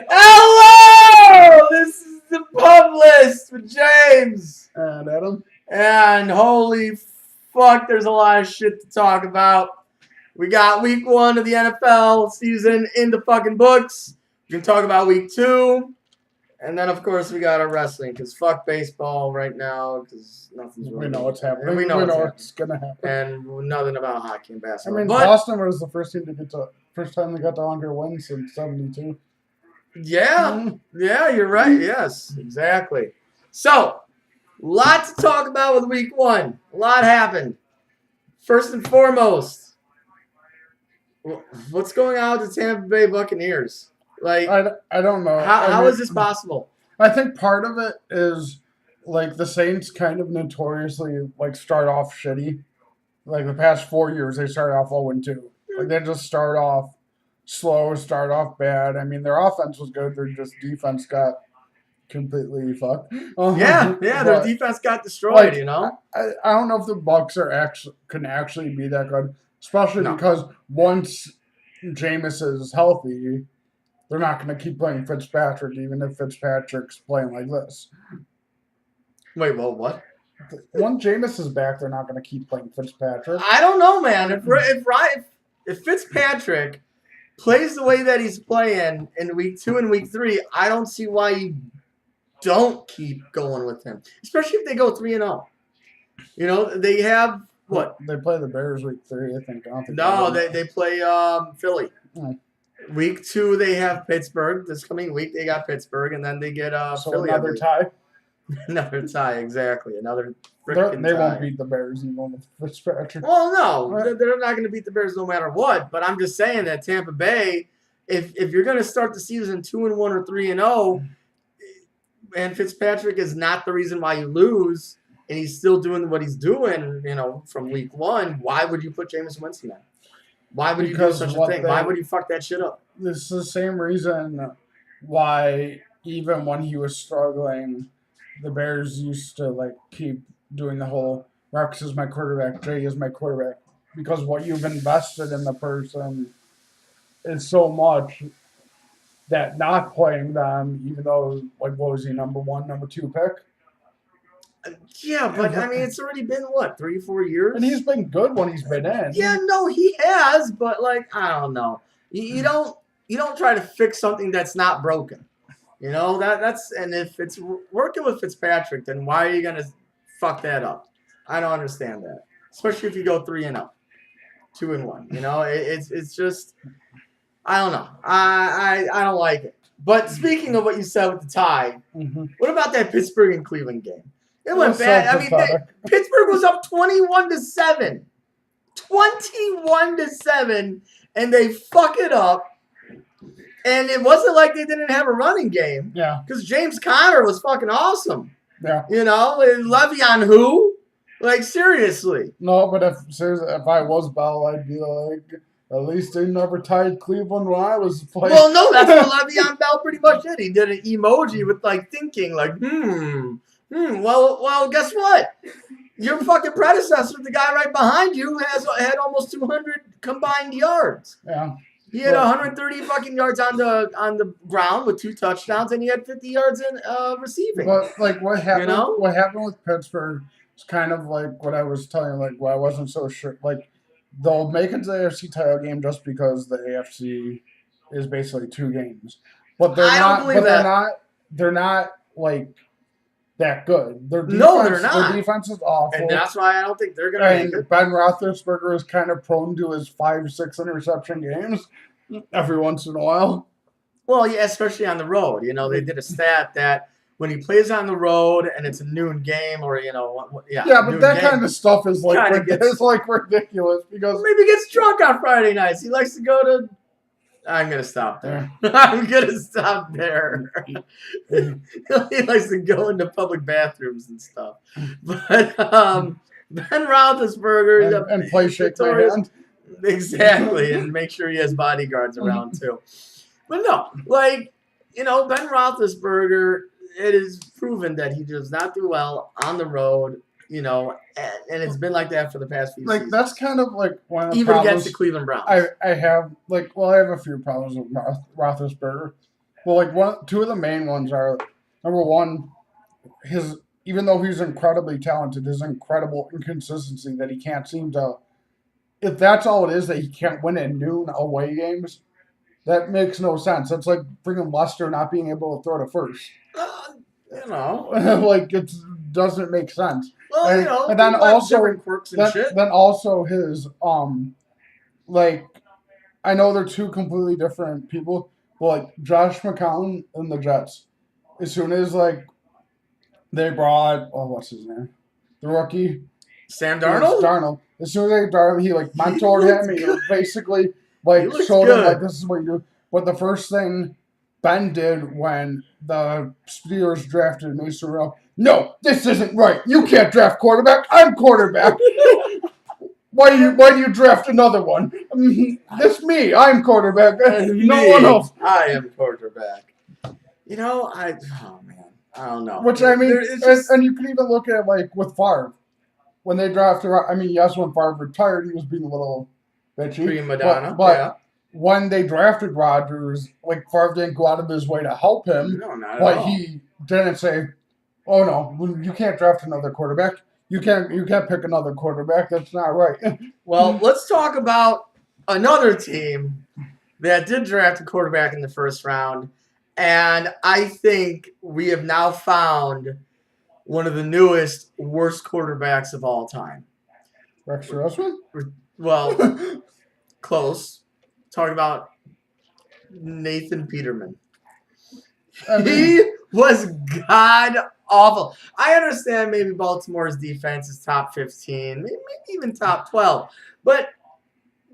Hello! This is the pub list with James. And Adam. And holy fuck, there's a lot of shit to talk about. We got week 1 of the NFL season in the fucking books. We can talk about week 2. And then, of course, we got our wrestling because fuck baseball right now because nothing's really. We know what's happening. And we know what's going to happen. And nothing about hockey and basketball. I mean, Boston was the first time they got to 100 wins since '72. Yeah, you're right. Yes, exactly. So, lot to talk about with week 1. A lot happened. First and foremost, what's going on with the Tampa Bay Buccaneers? Like, I don't know. How is this possible? I think part of it is like the Saints kind of notoriously like start off shitty. Like the past 4 years, they started off 0-2. Like they just start off slow, start off bad. I mean, their offense was good. Their just defense got completely fucked. Their defense got destroyed. Like, you know, I don't know if the Bucs can actually be that good, especially because once Jameis is healthy, they're not going to keep playing Fitzpatrick, even if Fitzpatrick's playing like this. Wait, well, what? Once Jameis is back, they're not going to keep playing Fitzpatrick. I don't know, man. If Fitzpatrick plays the way that he's playing in week 2 and week 3, I don't see why you don't keep going with him, especially if they go 3-0. You know, they have what? They play the Bears week 3, I think. They play Philly. Week 2, they have Pittsburgh. This coming week, they got Pittsburgh, and then they get Philly. Another tie? Another tie, exactly. Another freaking They tie. won't beat the Bears even with Fitzpatrick. Well, no. They're not going to beat the Bears no matter what. But I'm just saying that Tampa Bay, if you're going to start the season 2-1 or 3-0, and Fitzpatrick is not the reason why you lose, and he's still doing what he's doing, you know, from week 1, why would you put Jameis Winston in? Why would you do such a thing? Why would you fuck that shit up? This is the same reason why even when he was struggling, the Bears used to like keep doing the whole Rex is my quarterback, Jay is my quarterback. Because what you've invested in the person is so much that not playing them, even though like what was he, number 1, number 2 pick? Yeah, but I mean, it's already been what, 3-4 years, and he's been good when he's been in. Yeah, no, he has, but like I don't know. You don't try to fix something that's not broken. You know that's and if it's working with Fitzpatrick, then why are you gonna fuck that up? I don't understand that, especially if you go 3-0, 2-1. You know, it's just I don't know. I don't like it. But speaking of what you said with the tie, what about that Pittsburgh and Cleveland game? It went bad. I mean, Pittsburgh was up 21-7. 21-7, and they fuck it up. And it wasn't like they didn't have a running game. Yeah. Because James Conner was fucking awesome. Yeah. You know, Le'Veon who? Like, seriously. No, but if I was Bell, I'd be like, at least they never tied Cleveland when I was playing. Well, no, that's what Le'Veon Bell pretty much did. He did an emoji with, like, thinking, like, well, guess what? Your fucking predecessor, the guy right behind you, had almost 200 combined yards. Yeah. He had 130 fucking yards on the ground with 2 touchdowns, and he had 50 yards in receiving. But like what happened? You know? What happened with Pittsburgh is kind of like what I was telling you. Like, why I wasn't so sure. Like, they'll make it to the AFC title game just because the AFC is basically 2 games. But they're not like that good. Their defense is awful. And that's why I don't think they're going to make it. Ben Roethlisberger is kind of prone to his 5-6 interception games every once in a while. Well, yeah, especially on the road. You know, they did a stat that when he plays on the road and it's a noon game or, you know, but that kind of stuff is like ridiculous because maybe he gets drunk on Friday nights. He likes to go to I'm going to stop there. I'm going to stop there. He likes to go into public bathrooms and stuff. But Ben Roethlisberger... And play shake my hand. Exactly, and make sure he has bodyguards around, too. But no, like, you know, Ben Roethlisberger, it is proven that he does not do well on the road and it's been like that for the past few like seasons. that's kind of like one of the Even problems against the Cleveland Browns. I have I have a few problems with Roethlisberger. Well, like two of the main ones are number one, his even though he's incredibly talented, his incredible inconsistency that he can't seem to. If that's all it is, that he can't win at noon away games, that makes no sense. That's like freaking Lester not being able to throw to first. Like it doesn't make sense. Well, and then also different quirks and shit. Then also his like I know they're two completely different people, but like Josh McCown and the Jets, as soon as like they brought what's his name, the rookie Sam Darnold. Darnold. As soon as they brought him, he like mentored him. He basically like showed him like this is what you do. But the first thing Ben did when the Steelers drafted Mason Rudolph, no, this isn't right. You can't draft quarterback. I'm quarterback. Why do you draft another one? This me. I'm quarterback. No one else. I am quarterback. I don't know. Which I mean, and you can even look at it like with Favre. When they drafted, I mean, yes, when Favre retired, he was being a little bitchy. Prima donna, but when they drafted Rodgers, like Favre didn't go out of his way to help him. No, not at but all. He didn't say, "Oh no, you can't draft another quarterback. You can't pick another quarterback. That's not right." Well, let's talk about another team that did draft a quarterback in the first round, and I think we have now found one of the newest, worst quarterbacks of all time. Rex Grossman? Well, close. Talking about Nathan Peterman. He was god awful. I understand maybe Baltimore's defense is top 15, maybe even top 12, but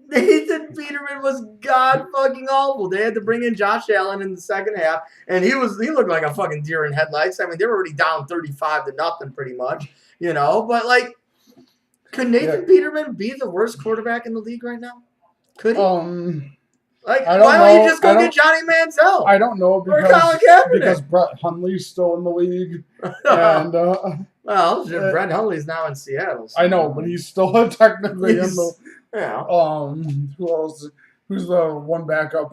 Nathan Peterman was god fucking awful. They had to bring in Josh Allen in the second half, and he looked like a fucking deer in headlights. I mean, they were already down 35-0 pretty much, But like, could Nathan Peterman be the worst quarterback in the league right now? Could he? Like, why don't you just go get Johnny Manziel? I don't know because Brett Hundley's still in the league, and well, Brett Hundley's now in Seattle. So I know, but he's still technically in the. Yeah. Who else? Who's the one backup?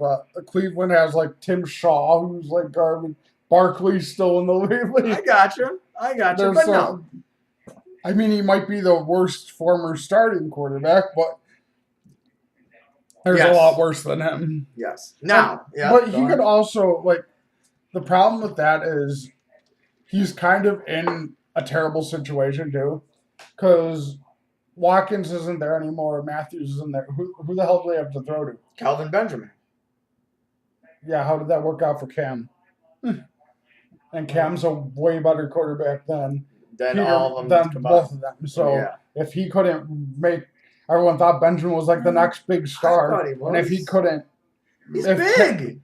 Cleveland has like Tim Shaw, who's like garbage. Barkley's still in the league. I got you. But no. I mean, he might be the worst former starting quarterback, but there's a lot worse than him. Yes. Now, but he could also like. The problem with that is he's kind of in a terrible situation too, because Watkins isn't there anymore. Matthews isn't there. Who the hell do they have to throw to? Calvin Benjamin. Yeah, how did that work out for Cam? And Cam's a way better quarterback than all of them. Than both of them. So if he couldn't make, everyone thought Benjamin was like the next big star. And if he couldn't, he's big.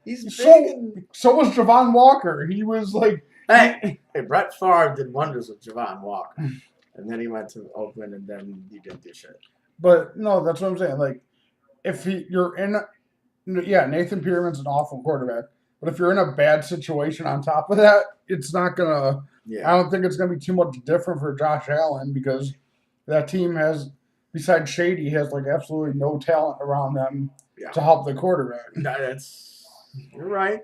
So was Javon Walker. He was like, hey, Brett Favre did wonders with Javon Walker. And then he went to Oakland, and then he didn't do shit. But no, that's what I'm saying. Like, if you're in, Nathan Peterman's an awful quarterback. But if you're in a bad situation on top of that, it's not gonna. Yeah. I don't think it's gonna be too much different for Josh Allen because that team has, besides Shady, has like absolutely no talent around them to help the quarterback. You're right.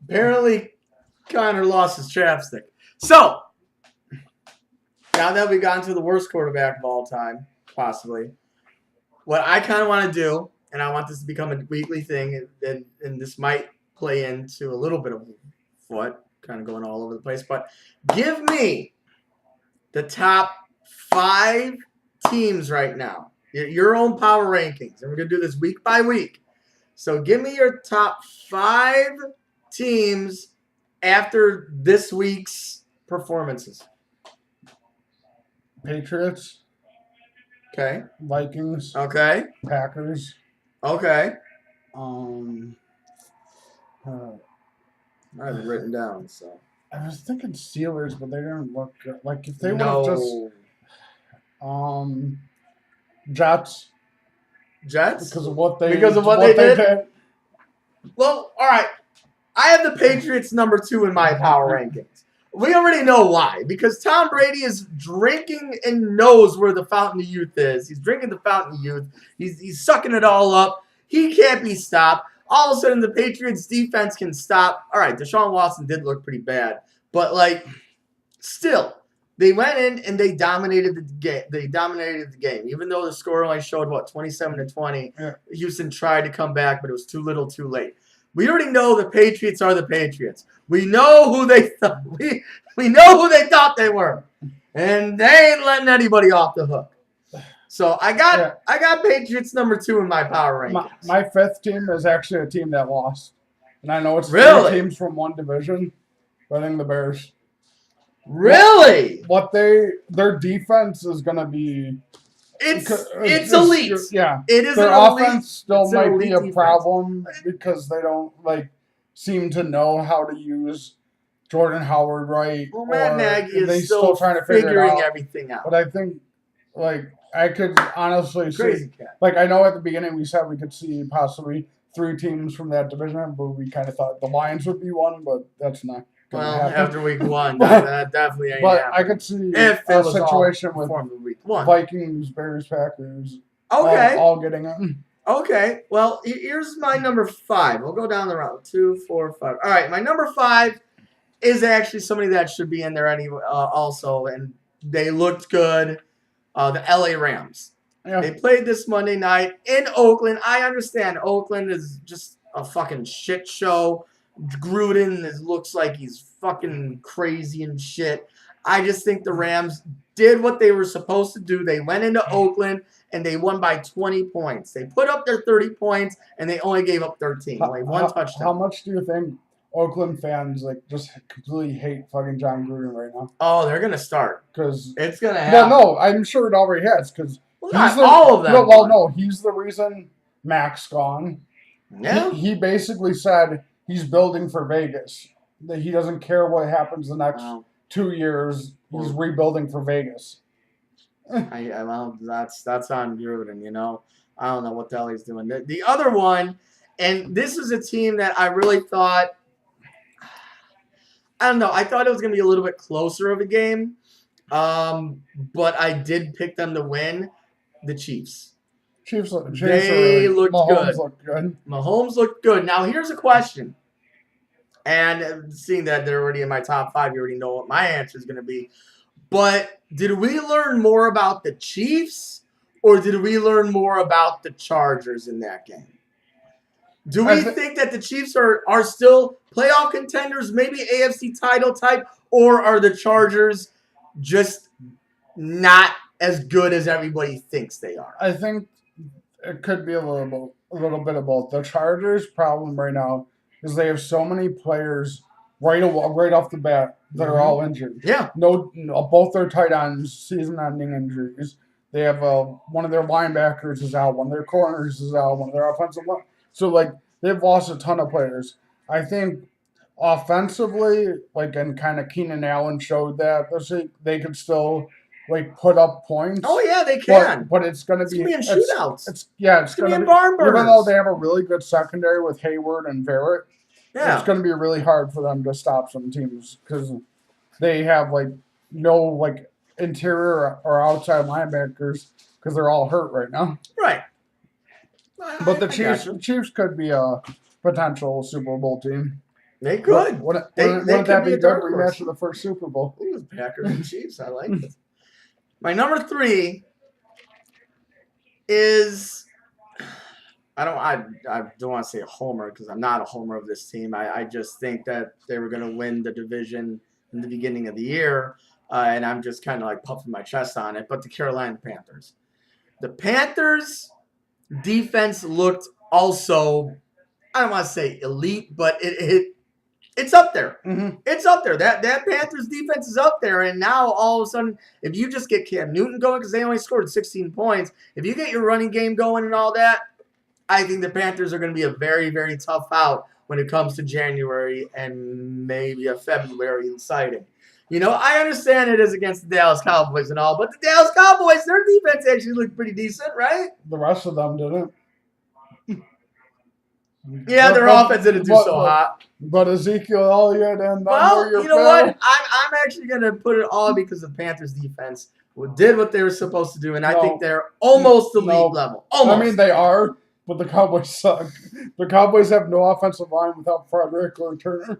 Apparently, Connor lost his chapstick. So, now that we've gotten to the worst quarterback of all time, possibly, what I kind of want to do, and I want this to become a weekly thing, and this might play into a little bit of what, kind of going all over the place, but give me the top 5 teams right now, your own power rankings, and we're going to do this week by week. So give me your top 5 teams after this week's performances. Patriots. Okay. Vikings. Okay. Packers. Okay. I have it written down, so. I was thinking Steelers, but they didn't look good. Like if they would have just Jets. Jets? Because of what they did? Well, all right. I I have the Patriots number 2 in my power rankings. We already know why. Because Tom Brady is drinking and knows where the fountain of youth is. He's drinking the fountain of youth. He's sucking it all up. He can't be stopped. All of a sudden, the Patriots defense can stop. All right, Deshaun Watson did look pretty bad. But, like, still, they went in and they dominated the game. They dominated the game. Even though the score only showed, 27-20. Yeah. Houston tried to come back, but it was too little too late. We already know the Patriots are the Patriots. We know who they we know who they thought they were. And they ain't letting anybody off the hook. So I got Patriots number 2 in my power rankings. My 5th team is actually a team that lost. And I know it's really? 3 teams from one division, but I think the Bears. Really? Their defense is gonna be it's elite. Yeah. It is their an offense elite, still might be a problem because they don't seem to know how to use Jordan Howard right. Well, Matt Nagy is still trying to figuring everything out. But I think I could honestly see I know at the beginning we said we could see possibly 3 teams from that division, but we kind of thought the Lions would be one, but that's not. Well, after week 1, that definitely ain't happening. I could see a situation with week 1. Vikings, Bears, Packers. Okay. All getting it. Okay. Well, here's my number 5. We'll go down the route. 2, 4, 5. All right. My number 5 is actually somebody that should be in there also, and they looked good. The LA Rams. Yeah. They played this Monday night in Oakland. I understand Oakland is just a fucking shit show. Gruden looks like he's fucking crazy and shit. I just think the Rams did what they were supposed to do. They went into Oakland and they won by 20 points. They put up their 30 points and they only gave up 13. One touchdown. How much do you think Oakland fans just completely hate fucking John Gruden right now? Oh, they're gonna start because it's gonna happen. Well, no, I'm sure it already has because not all of them. No, he's the reason Mac's gone. Yeah, he basically said he's building for Vegas. That he doesn't care what happens the next 2 years. He's rebuilding for Vegas. Well, that's on Gruden, you know. I don't know what the hell he's doing. The other one, and this is a team that I really thought, I don't know, I thought it was going to be a little bit closer of a game, but I did pick them to win, the Chiefs. They looked good. Mahomes looked good. Now, here's a question. And seeing that they're already in my top 5, you already know what my answer is going to be. But did we learn more about the Chiefs or did we learn more about the Chargers in that game? Do we think that the Chiefs are still playoff contenders, maybe AFC title type, or are the Chargers just not as good as everybody thinks they are? I think it could be a little bit of both. The Chargers' problem right now is they have so many players right off the bat that are all injured. Yeah. No, both their tight ends, season-ending injuries. They have one of their linebackers is out, one of their corners is out, one of their offensive line. So they've lost a ton of players. I think offensively, and kind of Keenan Allen showed that they could still put up points. Oh yeah, they can. But it's going to be in shootouts. It's going to be in barn burners. Even though they have a really good secondary with Hayward and Verrett, yeah, it's going to be really hard for them to stop some teams because they have no interior or outside linebackers because they're all hurt right now. Right. But the Chiefs could be a potential Super Bowl team. They could. Wouldn't that be a good rematch of the first Super Bowl? Ooh, Packers and Chiefs. I like it. My number 3 is I don't want to say a homer because I'm not a homer of this team. I just think that they were going to win the division in the beginning of the year, and I'm just kind of puffing my chest on it. But the Carolina Panthers. The Panthers defense looked also, I don't want to say elite, but it's up there. Mm-hmm. It's up there. That Panthers defense is up there. And now all of a sudden, if you just get Cam Newton going, because they only scored 16 points, if you get your running game going and all that, I think the Panthers are going to be a very, very tough out when it comes to January and maybe a February sighting. You know, I understand it is against the Dallas Cowboys and all, but the Dallas Cowboys, their defense actually looked pretty decent, right? The rest of them didn't. Yeah, their offense didn't do so hot. But Ezekiel Elliott and well, you know what? I'm actually gonna put it all because the Panthers defense did what they were supposed to do, and I think they're almost elite level. Almost. I mean, they are, but the Cowboys suck. The Cowboys have no offensive line without Frederick or Turner.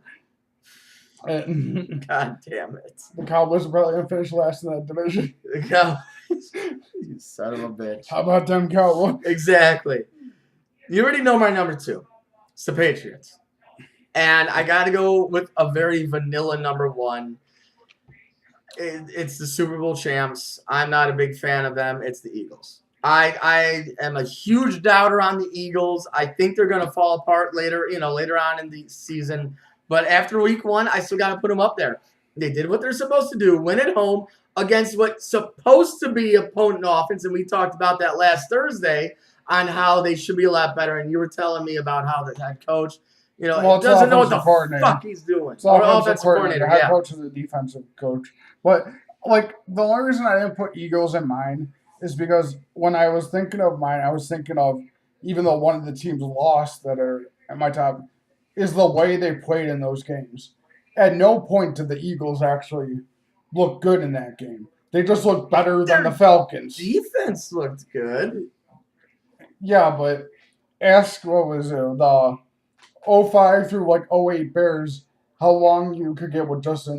And God damn it! The Cowboys are probably gonna finish last in that division. The Cowboys, you son of a bitch! How about them Cowboys? Exactly. You already know my number 2. It's the Patriots. And I got to go with a very vanilla number 1. It's the Super Bowl champs. I'm not a big fan of them. It's the Eagles. I am a huge doubter on the Eagles. I think they're going to fall apart later on in the season. But after week 1, I still got to put them up there. They did what they're supposed to do, win at home against what's supposed to be opponent offense. And we talked about that last Thursday on how they should be a lot better. And you were telling me about how the head coach, doesn't know what the fuck he's doing. It's offensive coordinator. Head coach is a defensive coach. But, the only reason I didn't put Eagles in mine is because when I was thinking of mine, I was thinking of, even though one of the teams lost that are at my top, is the way they played in those games. At no point did the Eagles actually look good in that game. They just looked better than the Falcons. Defense looked good. Yeah, but ask, what was it, the 05 through 08 Bears, how long you could get with just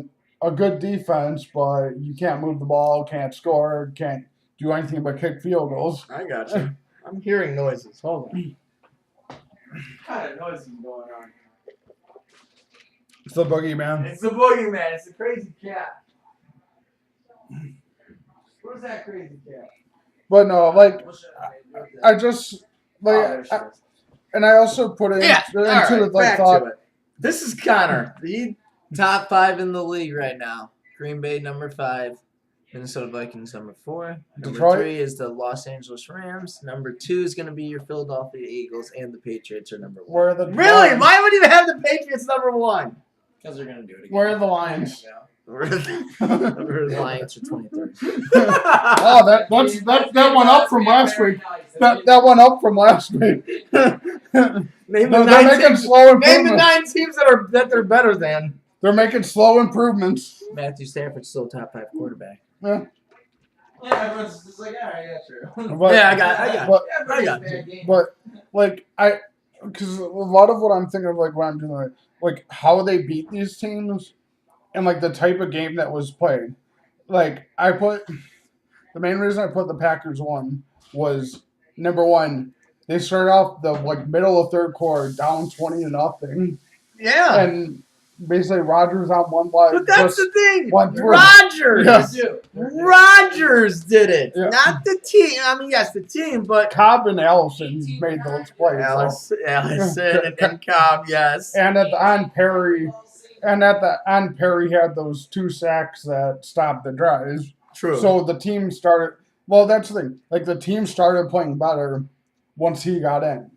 a good defense, but you can't move the ball, can't score, can't do anything but kick field goals. I got you. I'm hearing noises. Hold on. What kind of noise is going on? It's the boogeyman. It's the boogeyman. It's the crazy cat. Where's that crazy cat? But no, I just and I also put it into the thought. To it. This is Connor, the top 5 in the league right now. Green Bay number 5, Minnesota Vikings number 4. Number 3 is the Los Angeles Rams. Number 2 is going to be your Philadelphia Eagles, and the Patriots are number 1. Where are the really? Lions? Why would you have the Patriots number 1? Because they're going to do it again. Where are the Lions? The Lions are 23rd. Oh, that went up from last week. That went up from last week. Name the 9 teams that they're better than. They're making slow improvements. Matthew Stafford's still top 5 quarterback. Yeah. Yeah, everyone's just like, all right, yeah, sure. But, yeah, I got you. But because a lot of what I'm thinking of, when I'm doing, how they beat these teams, and the type of game that was played. I put the main reason I put the Packers 1 was, number 1, they started off the middle of third quarter down 20-0. Yeah. And basically Rodgers on one leg. But that's the thing. Rodgers. Yeah. Rodgers did it. Yeah. Not the team. I mean, yes, the team, but Cobb and Allison made those plays. Allison and Cobb, yes. And at the end, Perry had those 2 sacks that stopped the drive. True. So the team started. Well, that's the thing. The team started playing better once he got in.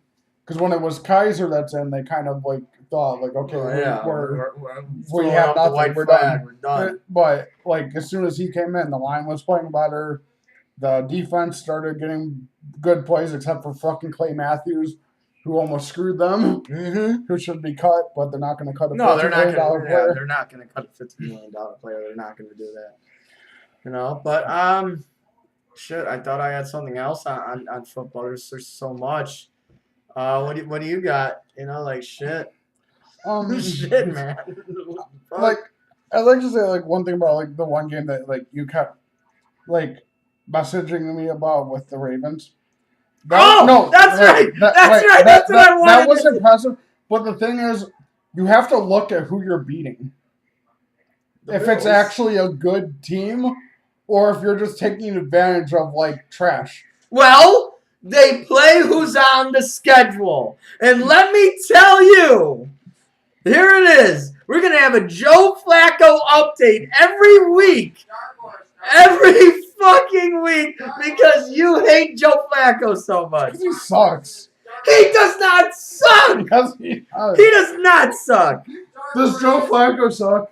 Because when it was Kaiser that's in, they kind of thought okay, we have nothing. We're done. But as soon as he came in, the line was playing better. The defense started getting good plays, except for fucking Clay Matthews, who almost screwed them. Mm-hmm. Who should be cut, but they're not going to cut a $50 million player. Yeah, they're not going to cut a $50 million player. They're not going to do that. But shit, I thought I had something else on football. There's so much. What do you got? Shit. Shit, man. I'd like to say one thing about the one game that you kept messaging me about with the Ravens. That's right. That's what I wanted. That was impressive. But the thing is, you have to look at who you're beating. If it's actually a good team, or if you're just taking advantage of trash. Well, they play who's on the schedule. And let me tell you, here it is. We're going to have a Joe Flacco update every week. Every fucking week because you hate Joe Flacco so much. He sucks. He does not suck. Yes, he does not suck. Does Joe Flacco suck?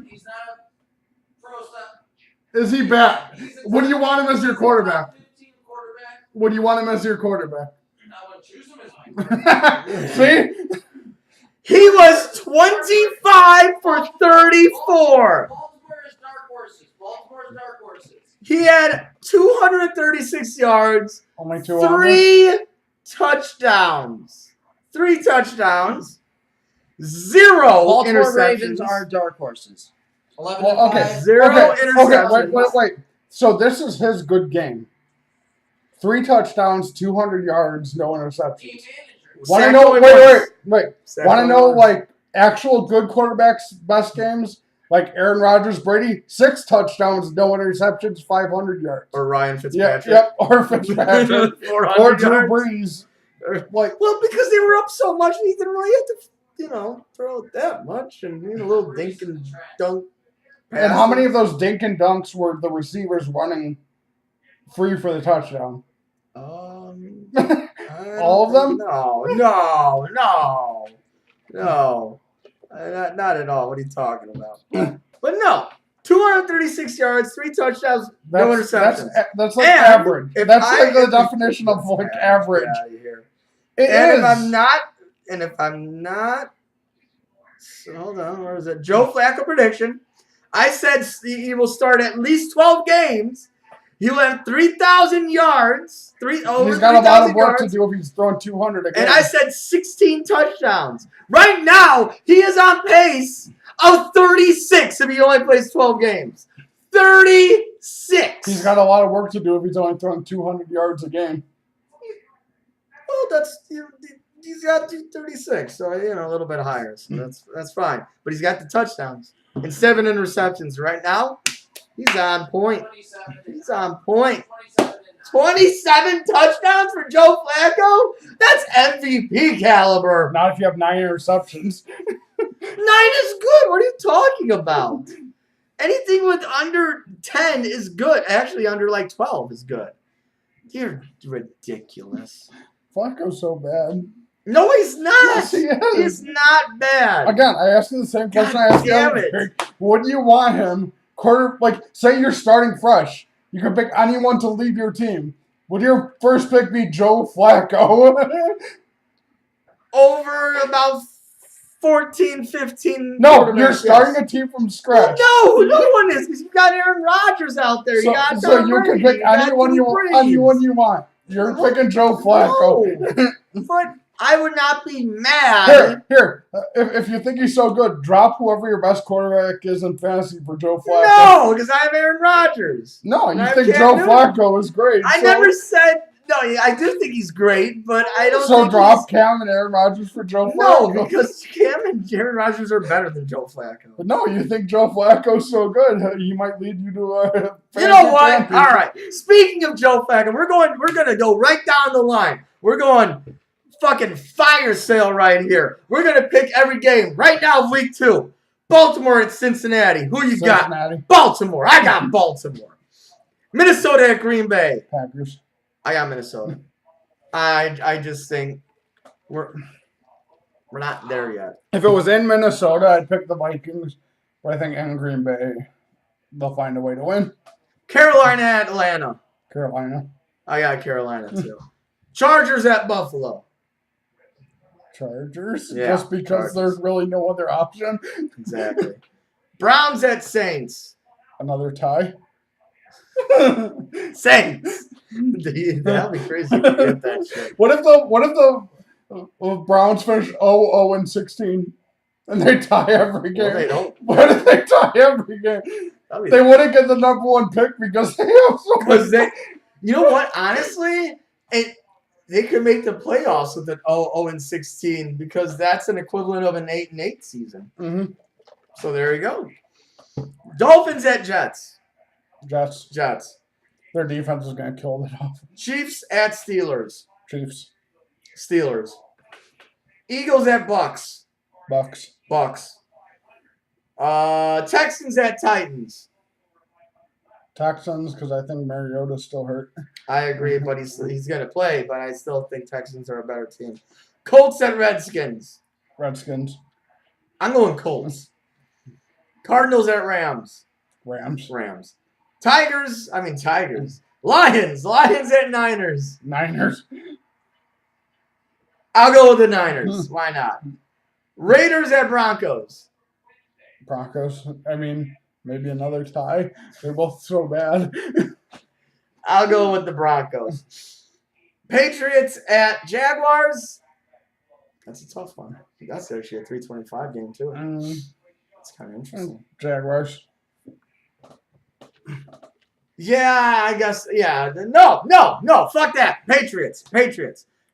He's not a pro stuff. Is he bad? What do you want him as your quarterback? What do you want him as your quarterback? I want Choose him as See? He was 25 for 34. Baltimore's dark horses. Baltimore's dark horses. He had 236 yards, Only 200. 3 touchdowns. 3 touchdowns. 0 Baltimore interceptions. Ravens are dark horses. 11 Well, and okay. 5. 0 Okay, interceptions. wait. So this is his good game. 3 touchdowns, 200 yards, no Team interceptions. manager. Want to Sack know? only Wait. once. Sack Want to only know once. like actual good quarterbacks' best games? Like Aaron Rodgers, Brady, 6 touchdowns, no interceptions, 500 yards. Or Ryan Yep, Fitzpatrick. or Fitzpatrick, 400 or Drew yards. Brees. Like, Well, because they were up so much, he didn't really have to, throw it that much and a little dink and dunk. and how many of those dink and dunks were the receivers running free for the touchdown? All of them? No. Not at all. What are you talking about? But no, 236 yards, 3 touchdowns, no interceptions. That's like And average. if That's I- like the definition of like average. Get outta here. It And is. if I'm not, so hold on, where is it? Joe Flacco prediction. I said he will start at least 12 games. He'll have 3,000 yards. He's got a lot of work to yards. do if he's throwing 200 again. And I said 16 touchdowns. Right now, he is on pace of 36 if he only plays 12 games. 36. He's got a lot of work to do if he's only throwing 200 yards a game. Well, he's got 36, so a little bit higher. So that's fine. But he's got the touchdowns and 7 interceptions. Right now, he's on point. 27. He's on point. 27 and 27 touchdowns for Joe Flacco? That's MVP caliber. Not if you have 9 interceptions. 9 is good. What are you talking about? Anything with under 10 is good. Actually, under like 12 is good. You're ridiculous. Flacco's so bad. No, he's not. Yes, he is. He's not bad. Again, I asked you the same question I asked you. damn it. Would you want him say you're starting fresh? You can pick anyone to lead your team. Would your first pick be Joe Flacco? Over about 14, 15. No, quarterbacks, you're starting yes. a team from scratch. Well, no one is because you got Aaron Rodgers out there. You got So Tom you can Brady, pick got anyone you Drew want. Brees. Anyone you want. You're picking Joe Flacco. No, but I would not be mad. Here. If you think he's so good, drop whoever your best quarterback is in fantasy for Joe Flacco. No, because I have Aaron Rodgers. No, you I think can't Joe do it. Flacco is great. I never said no. I do think he's great, but I don't. So think drop Cam and Aaron Rodgers for Joe he's- No, Flacco. because Cam and Aaron Rodgers are better than Joe Flacco. But no, you think Joe Flacco's so good, he might lead you to a You know what? championship. All right. Speaking of Joe Flacco, we're gonna go right down the line. We're going fucking fire sale right here. We're gonna pick every game right now of week 2. Baltimore at Cincinnati. Who you got? Cincinnati Baltimore. I got Baltimore. Minnesota at Green Bay. Packers. I got Minnesota. I just think we're not there yet. If it was in Minnesota, I'd pick the Vikings. But I think in Green Bay, they'll find a way to win. Carolina at Atlanta. Carolina. I got Carolina too. Chargers at Buffalo. Chargers. Yeah, Just because Chargers. there's really no other option. Exactly. Browns at Saints. Another tie. Saints. That'd be crazy if you get that shit. What if the Browns finish 0-16 and they tie every game? Well, they don't. What if they tie every game? That'd be They wouldn't get the number 1 pick because they have so much. because you know what? Honestly, they could make the playoffs with an 0-16 because that's an equivalent of an 8-8 season. Mm-hmm. So there you go. Dolphins at Jets. Jets. Their defense is going to kill the Dolphins. Chiefs at Steelers. Chiefs. Steelers. Eagles at Bucks. Bucks. Texans at Titans. Texans, because I think Mariota's still hurt. I agree, but he's going to play, but I still think Texans are a better team. Colts at Redskins. Redskins. I'm going Colts. Cardinals at Rams. Rams. Tigers. Lions at Niners. Niners. I'll go with the Niners. Why not? Raiders at Broncos. Broncos. I mean, maybe another tie. They're both so bad. I'll go with the Broncos. Patriots at Jaguars. That's a tough one. That's actually a 325 game, too. It's kind of interesting. Jaguars. Yeah, I guess. Yeah. No. Fuck that. Patriots.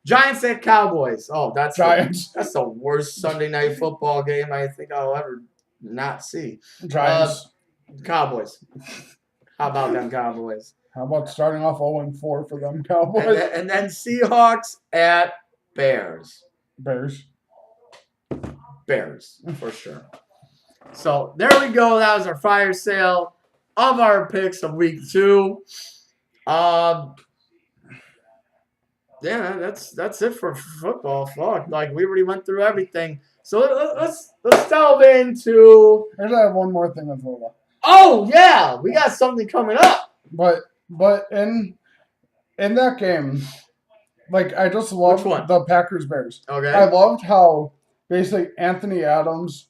Giants at Cowboys. Oh, that's Giants. That's the worst Sunday night football game I think I'll ever not see. Giants. Cowboys. How about them Cowboys? How about starting off 0-4 for them Cowboys? And then Seahawks at Bears. Bears, for sure. So there we go. That was our fire sale of our picks of week 2. Yeah, that's it for football. Fuck, like we already went through everything. So let's delve into. I have one more thing with football. Oh yeah, we got something coming up. But in that game, like I just loved the Packers Bears. Okay. I loved how basically Anthony Adams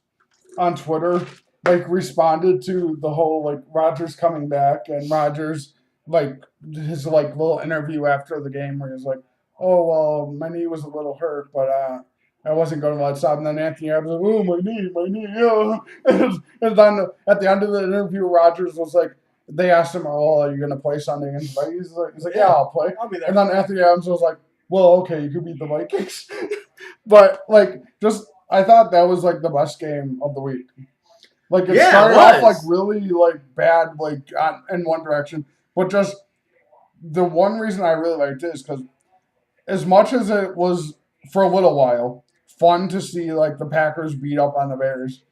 on Twitter like responded to the whole like Rodgers coming back and Rodgers like his like little interview after the game where he was like, "Oh well, my knee was a little hurt, but I wasn't going to let it stop." And then Anthony Adams was like, "Oh my knee, yeah." And then at the end of the interview, Rodgers was like, they asked him, "Oh, are you going to play Sunday against the Vikings?" He's like, "Yeah, I'll play." I'll be there. And then Anthony Adams was like, "Well, okay, you could beat the Vikings." But like, just I thought that was like the best game of the week. Like it started off like really like bad, like in one direction, but just the one reason I really liked it is because as much as it was for a little while fun to see like the Packers beat up on the Bears,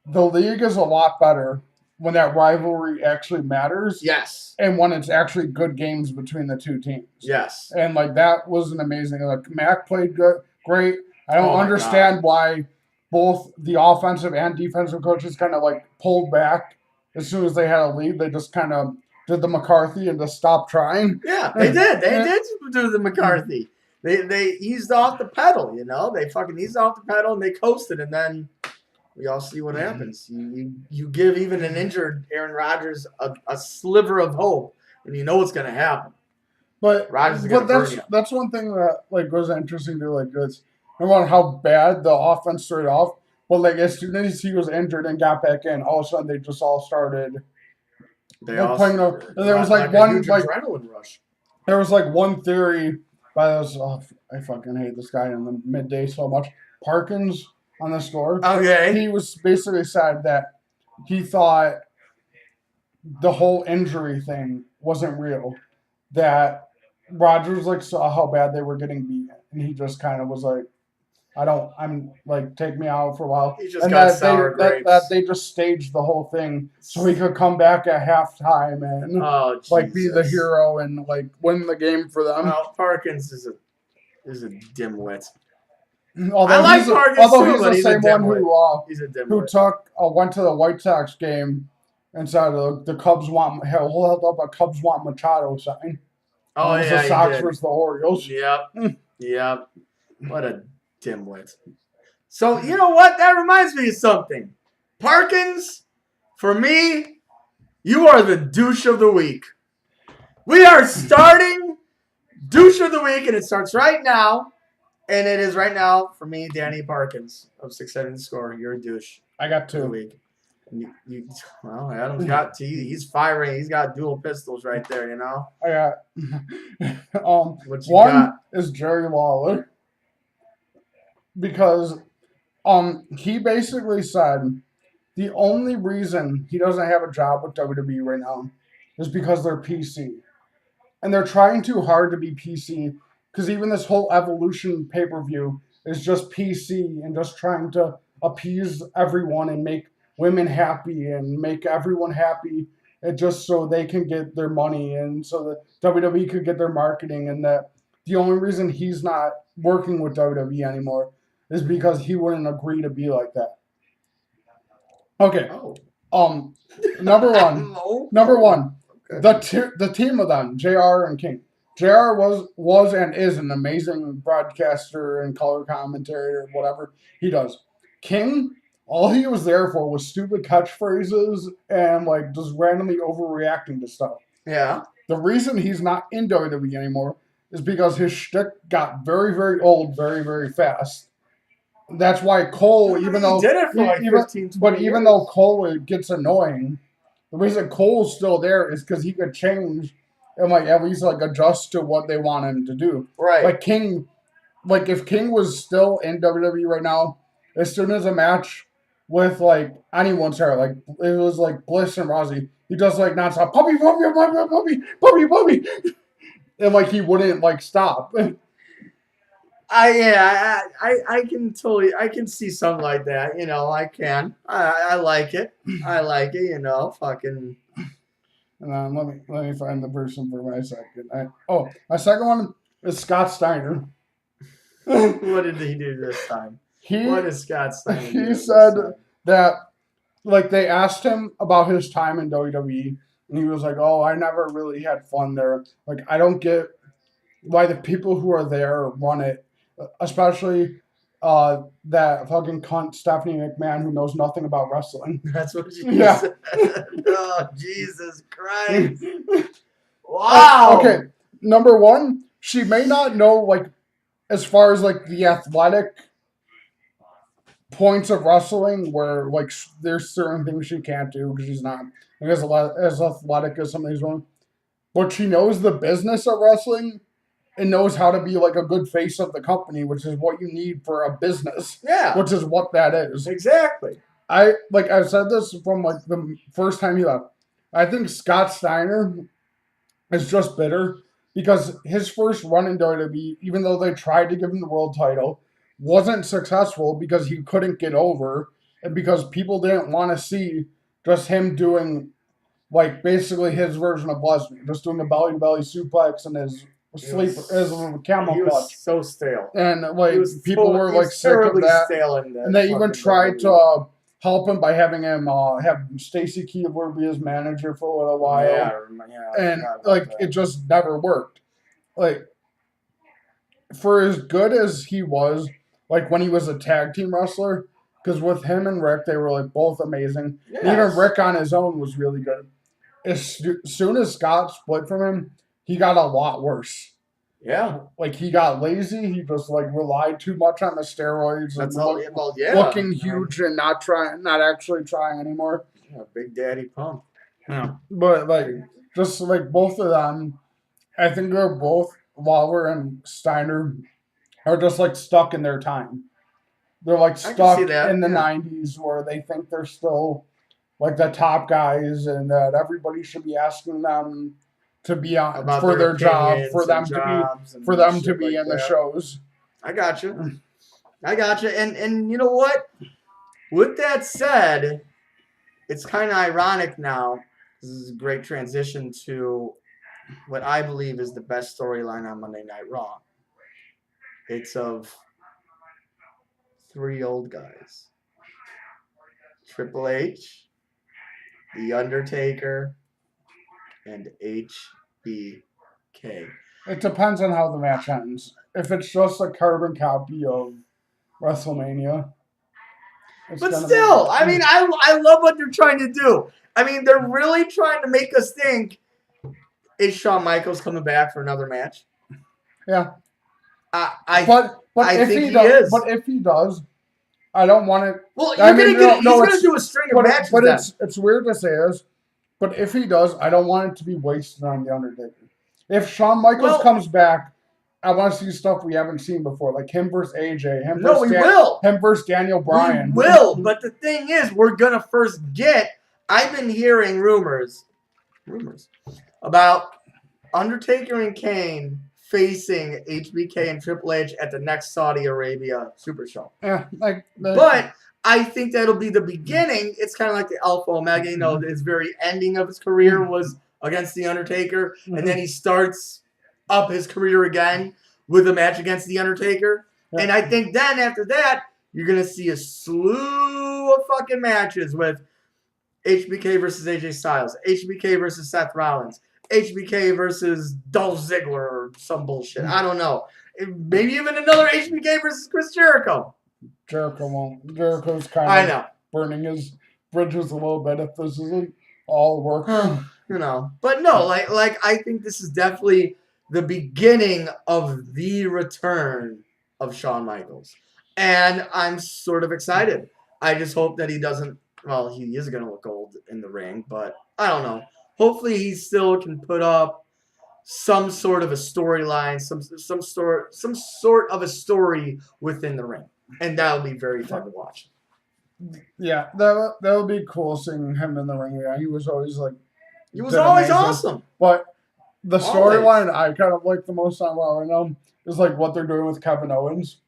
the league is a lot better when that rivalry actually matters. Yes. And when it's actually good games between the two teams. Yes. And like that was an amazing. Like Mac played good, great. I don't understand why both the offensive and defensive coaches kind of like pulled back as soon as they had a lead. They just kind of did the McCarthy and just stopped trying. Yeah, they did. They did do the McCarthy. They eased off the pedal, you know. They fucking eased off the pedal and they coasted, and then we all see what happens. You give even an injured Aaron Rodgers a sliver of hope, and you know what's going to happen. But that's one thing that like was interesting to like is no matter how bad the offense started off, but like as soon as he was injured and got back in, all of a sudden they just all started. They all playing. And there was like one like adrenaline rush. There was like one theory by this. Oh, I fucking hate this guy in the midday so much. Parkins on the score. Okay. He was basically said that he thought the whole injury thing wasn't real. That Rodgers like saw how bad they were getting beat, and he just kind of was like, I'm like, take me out for a while. He just got sour grapes. That they just staged the whole thing so he could come back at halftime and like be the hero and like win the game for them. Well, Parkins is a dimwit. Although I like Parkins too, he's but the same one who went to the White Sox game and said the Cubs want held up a Cubs want Machado sign. Oh yeah, the Sox versus the Orioles. Yep. What a dimwit. So you know what? That reminds me of something. Parkins, for me, you are the douche of the week. We are starting douche of the week, and it starts right now. And it is right now for me, Danny Parkins of 6-7 to score. You're a douche. I got 2. The week. Well, Adam's got two. He's firing. He's got dual pistols right there. You know. I got what you one got? is Jerry Lawler because he basically said the only reason he doesn't have a job with WWE right now is because they're PC, and they're trying too hard to be PC. Because even this whole Evolution pay-per-view is just PC and just trying to appease everyone and make women happy and make everyone happy, and just so they can get their money and so that WWE could get their marketing, and that the only reason he's not working with WWE anymore is because he wouldn't agree to be like that. Okay. Number one. Okay. The team of them, JR and King. JR was and is an amazing broadcaster and color commentary or whatever he does. King, all he was there for was stupid catchphrases and like just randomly overreacting to stuff. Yeah. The reason he's not in WWE anymore is because his shtick got very, very old very, very fast. That's why Cole, even though he did it for like 15, 20 but even years. though Cole gets annoying, the reason Cole's still there is because he could change and like at least like adjust to what they want him to do. Right. Like King, like if King was still in WWE right now, as soon as a match with like anyone's hair, like it was like Bliss and Rousey, he does like nonstop puppy, puppy, puppy, puppy, puppy, puppy, and like he wouldn't like stop. I can see something like that. You know, I can. I like it. I like it. You know, fucking. And let me find the person for my second. My second one is Scott Steiner. What did he do this time? What is Scott Steiner? He said that like they asked him about his time in WWE, and he was like, "Oh, I never really had fun there. Like, I don't get why the people who are there run it, especially that fucking cunt Stephanie McMahon who knows nothing about wrestling." That's what she Yeah. said. Oh, Jesus Christ. Wow. Okay, number one, she may not know like as far as like the athletic points of wrestling where like there's certain things she can't do because she's not as athletic as some of these women, but she knows the business of wrestling and knows how to be like a good face of the company, which is what you need for a business. Yeah. Which is what that is. Exactly. I said this from like the first time he left. I think Scott Steiner is just bitter because his first run in WWE, even though they tried to give him the world title, wasn't successful because he couldn't get over and because people didn't want to see just him doing like basically his version of Lesnar, just doing the belly to belly suplex and his camel He clutch. was so stale. And like people were like sick of that. Stale in that and they even fucking tried WWE. to help him by having him have Stacy Keibler be his manager for a little while. Yeah, I And forgot about like that. it just never worked. Like for as good as he was, like when he was a tag team wrestler, because with him and Rick, they were like both amazing. Yes. Even Rick on his own was really good. As soon as Scott split from him, he got a lot worse. Yeah. Like he got lazy. He just like relied too much on the steroids. That's and all. Well, yeah. looking huge and not actually trying anymore. Yeah, Big Daddy Pump. Yeah. But like just like both of them, I think they're both Lawler and Steiner are just like stuck in their time. They're like can stuck see that, in the yeah. 90s where they think they're still like the top guys and that everybody should be asking them to be on About for their job, opinions for them and to jobs be and for them to shit be like in the that. shows. I got you. And you know what? With that said, it's kind of ironic now. This is a great transition to what I believe is the best storyline on Monday Night Raw. It's of three old guys. Triple H, The Undertaker, and HBK. It depends on how the match ends. If it's just a carbon copy of WrestleMania. But still, I mean, I love what they're trying to do. I mean, they're really trying to make us think, is Shawn Michaels coming back for another match? Yeah. But I if think he he does, is. But if he does, I don't want it. Well, he's going to do a string of But matches then. it's weird to say this, but if he does, I don't want it to be wasted on The Undertaker. If Shawn Michaels comes back, I want to see stuff we haven't seen before, like him versus AJ, him versus Daniel Bryan. We will, but the thing is, we're going to first get, I've been hearing rumors about Undertaker and Kane facing HBK and Triple H at the next Saudi Arabia Super Show. Yeah, but I think that'll be the beginning. It's kind of like the Alpha Omega. You know, his very ending of his career was against The Undertaker, and then he starts up his career again with a match against The Undertaker. Yeah. And I think then after that, you're going to see a slew of fucking matches with HBK versus AJ Styles, HBK versus Seth Rollins, HBK versus Dolph Ziggler or some bullshit. I don't know. Maybe even another HBK versus Chris Jericho. Jericho won't. Jericho's kind I of know. burning his bridges a little bit if this isn't all working. You know, but no, like I think this is definitely the beginning of the return of Shawn Michaels, and I'm sort of excited. I just hope that he doesn't. Well, he is gonna look old in the ring, but I don't know. Hopefully, he still can put up some sort of a storyline, some sort of a story within the ring, and that'll be very fun to watch. Yeah, that would be cool seeing him in the ring. Yeah, he was always like. He was did always amazing. awesome. But the Always. storyline I kind of like the most on Raw right now is like what they're doing with Kevin Owens.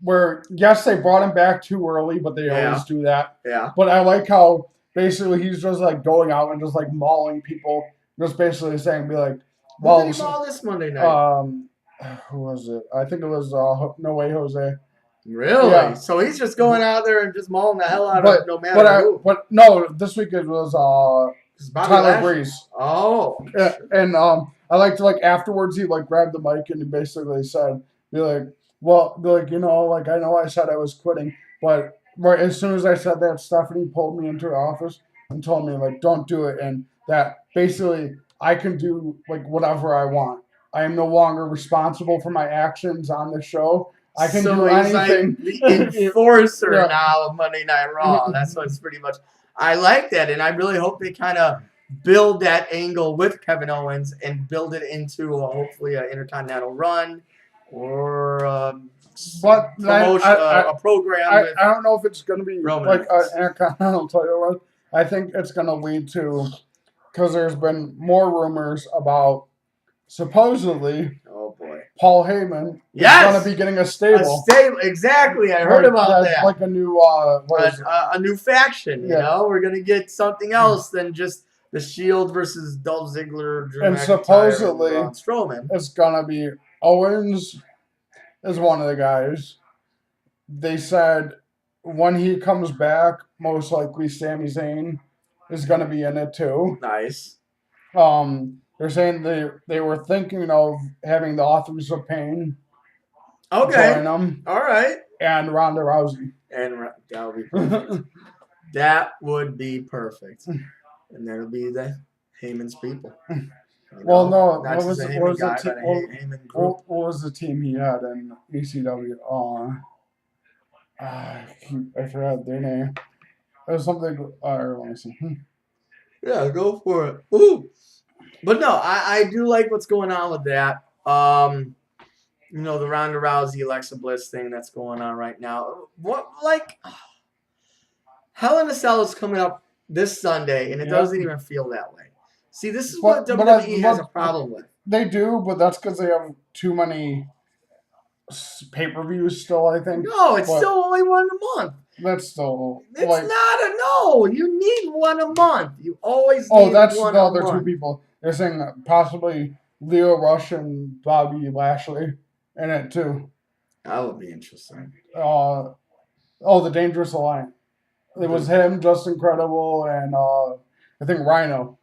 Where, yes, they brought him back too early, but they Yeah. always do that. Yeah. But I like how basically he's just like going out and just like mauling people. Just basically saying, be like, Who well, did he maul this Monday night? who was it? I think it was No Way Jose. Really? Yeah. So he's just going out there and just mauling the hell out But of no matter who. But no, this week it was It's Bobby Tyler Lashley. Breeze. Oh. Yeah, and I liked like afterwards he like grabbed the mic and he basically said, be like, you know, like I know I said I was quitting, but right as soon as I said that, Stephanie pulled me into her office and told me like don't do it, and that basically I can do like whatever I want. I am no longer responsible for my actions on the show. I can do he's anything. like the enforcer Yeah. now of Monday Night Raw. That's what it's pretty much. I like that, and I really hope they kind of build that angle with Kevin Owens and build it into hopefully an Intercontinental run or But promotion, a program. I don't know if it's going to be Roman like Reigns. an Intercontinental title run. I think it's going to lead to, because there's been more rumors about supposedly Oh boy. Paul Heyman Yes! is going to be getting a A stable. stable, exactly. I heard about that. Like a new what is it? A new faction. You Yeah. know, we're gonna get something else than just the Shield versus Dolph Ziggler, Drew And McIntyre, supposedly- and Braun Strowman. It's going to be Owens is one of the guys. They said when he comes back, most likely Sami Zayn is going to be in it too. Nice. They're saying they were thinking of having the Authors of Pain Okay. join them All right. and Ronda Rousey. And that would be perfect. That would be perfect. And that'll be the Heyman's people. You Well, know, no, not what just was a it- Heyman what was guy, it- but a what- Heyman group. What was the team he had in ECW? I forgot their name. It was something. Let me see. Yeah, go for it. Ooh. But no, I do like what's going on with that. You know, the Ronda Rousey, Alexa Bliss thing that's going on right now. Hell in a Cell is coming up this Sunday, and it Yeah. doesn't even feel that way. See, this is But- what but WWE I- has but- a problem with. They do, but that's because they have too many pay-per-views still. I think No, it's What? still only one a month. that's still It's like. not a no. You need one a month. You always Oh, need that's one the a other two month. people. They're saying that possibly Leo Rush and Bobby Lashley in it too. That would be interesting. The Dangerous Alliance. It was him, Justin Credible, and I think Rhino.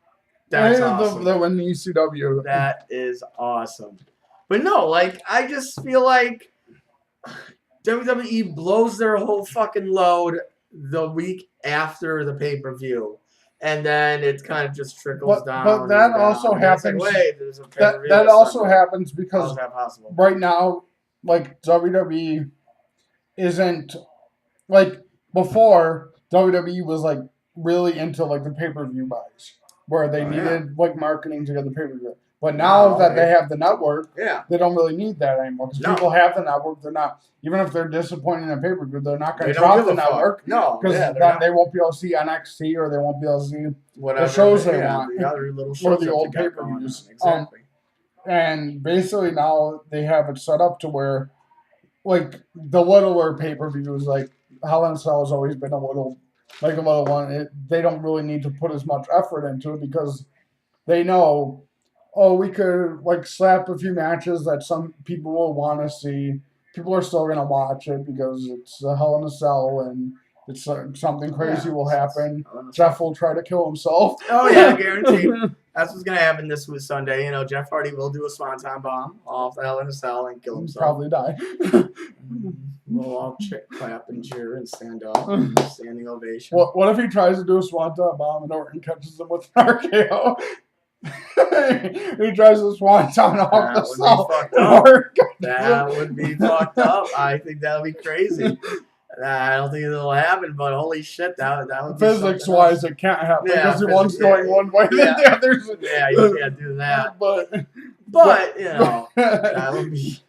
That's They awesome. win the ECW. That is awesome. But no, like, I just feel like WWE blows their whole fucking load the week after the pay-per-view. And then it kind of just trickles But- down. but that and down. also And it's like, happens- wait, there's a That pay-per-view that this also Sunday. happens How because is that possible? right now, like WWE isn't like before. WWE was like really into like the pay-per-view buys, where they Oh, needed like marketing to get the pay-per-view. But now No, that they have the network, Yeah. they don't really need that anymore because No. people have the network. They're not, even if they're disappointing in pay-per-view, they're not going They to don't drop give the a fuck. network No, because yeah, they're then not. they won't be able to see NXT or they won't be able to see Whatever shows they yeah, want. The other little Or shows the that old they got going on. pay-per-views. Exactly. And basically now they have it set up to where, like, the littler pay-per-views, like Hell in a Cell has always been a little one. They don't really need to put as much effort into it because they know, we could like slap a few matches that some people will want to see. People are still gonna watch it because it's a Hell in a Cell, and It's something crazy will Yeah. happen. Jeff will try to kill himself. Oh yeah, guaranteed. That's what's gonna happen this week Sunday. You know, Jeff Hardy will do a swanton bomb off the Hell in a Cell and kill himself. Probably die. We'll all clap and cheer and stand up, standing ovation. What if he tries to do a swanton bomb and Orton catches him with an RKO? He tries to swanton off the cell. That would be fucked up. I think that would be crazy. I don't think it'll happen, but holy shit, that would be physics-wise, it can't happen because one's going one way, and the other's. Yeah, you can't do that. But you know, that would be.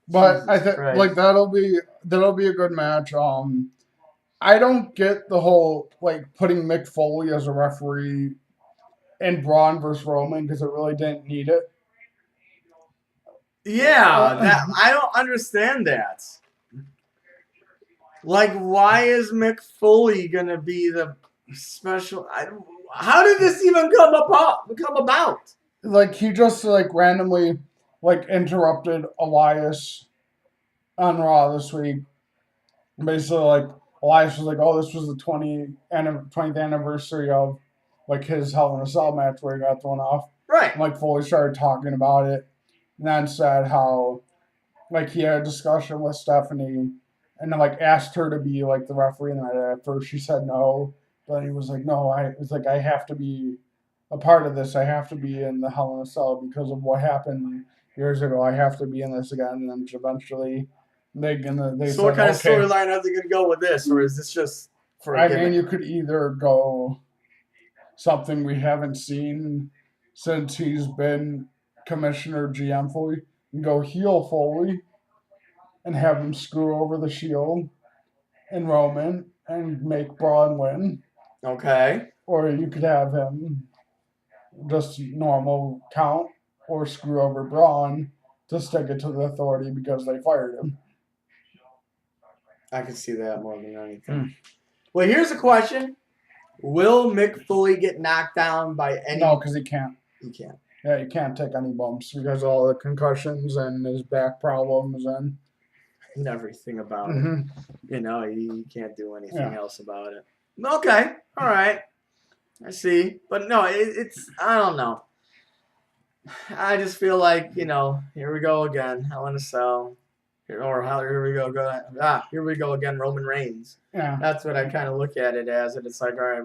But I think like that'll be a good match. I don't get the whole like putting Mick Foley as a referee in Braun versus Roman because it really didn't need it. Yeah, I don't understand that. Like, why is Mick Foley gonna be the special? How did this even come about? Like he just like randomly like interrupted Elias on Raw this week. Basically, like Elias was like, "Oh, this was the 20th anniversary of like his Hell in a Cell match where he got thrown off." Right. And, like Foley started talking about it, and then said how like he had a discussion with Stephanie, and then like asked her to be like the referee. And at first she said no, but he was like, "No, I have to be a part of this. I have to be in the Hell in a Cell because of what happened years ago. I have to be in this again." And then eventually they So said, what kind of okay. storyline are they going to go with this, or is this just for a gimmick? mean, you could either go something we haven't seen since he's been Commissioner GM Foley, and go heel Foley and have him screw over the Shield and Roman and make Braun win. Okay. Or you could have him just normal count or screw over Braun to stick it to the Authority because they fired him. I can see that more than anything. Well, here's a question. Will Mick Foley get knocked down by any... No, because he can't. He can't. Yeah, he can't take any bumps because of all the concussions and his back problems and everything about it. You know, he can't do anything else about it. Okay. All right. I see. But no, it's... I don't know. I just feel like, you know, here we go again. Hell in a Cell. Here we go again, Roman Reigns. Yeah. That's what I kind of look at it as. And it's like, all right,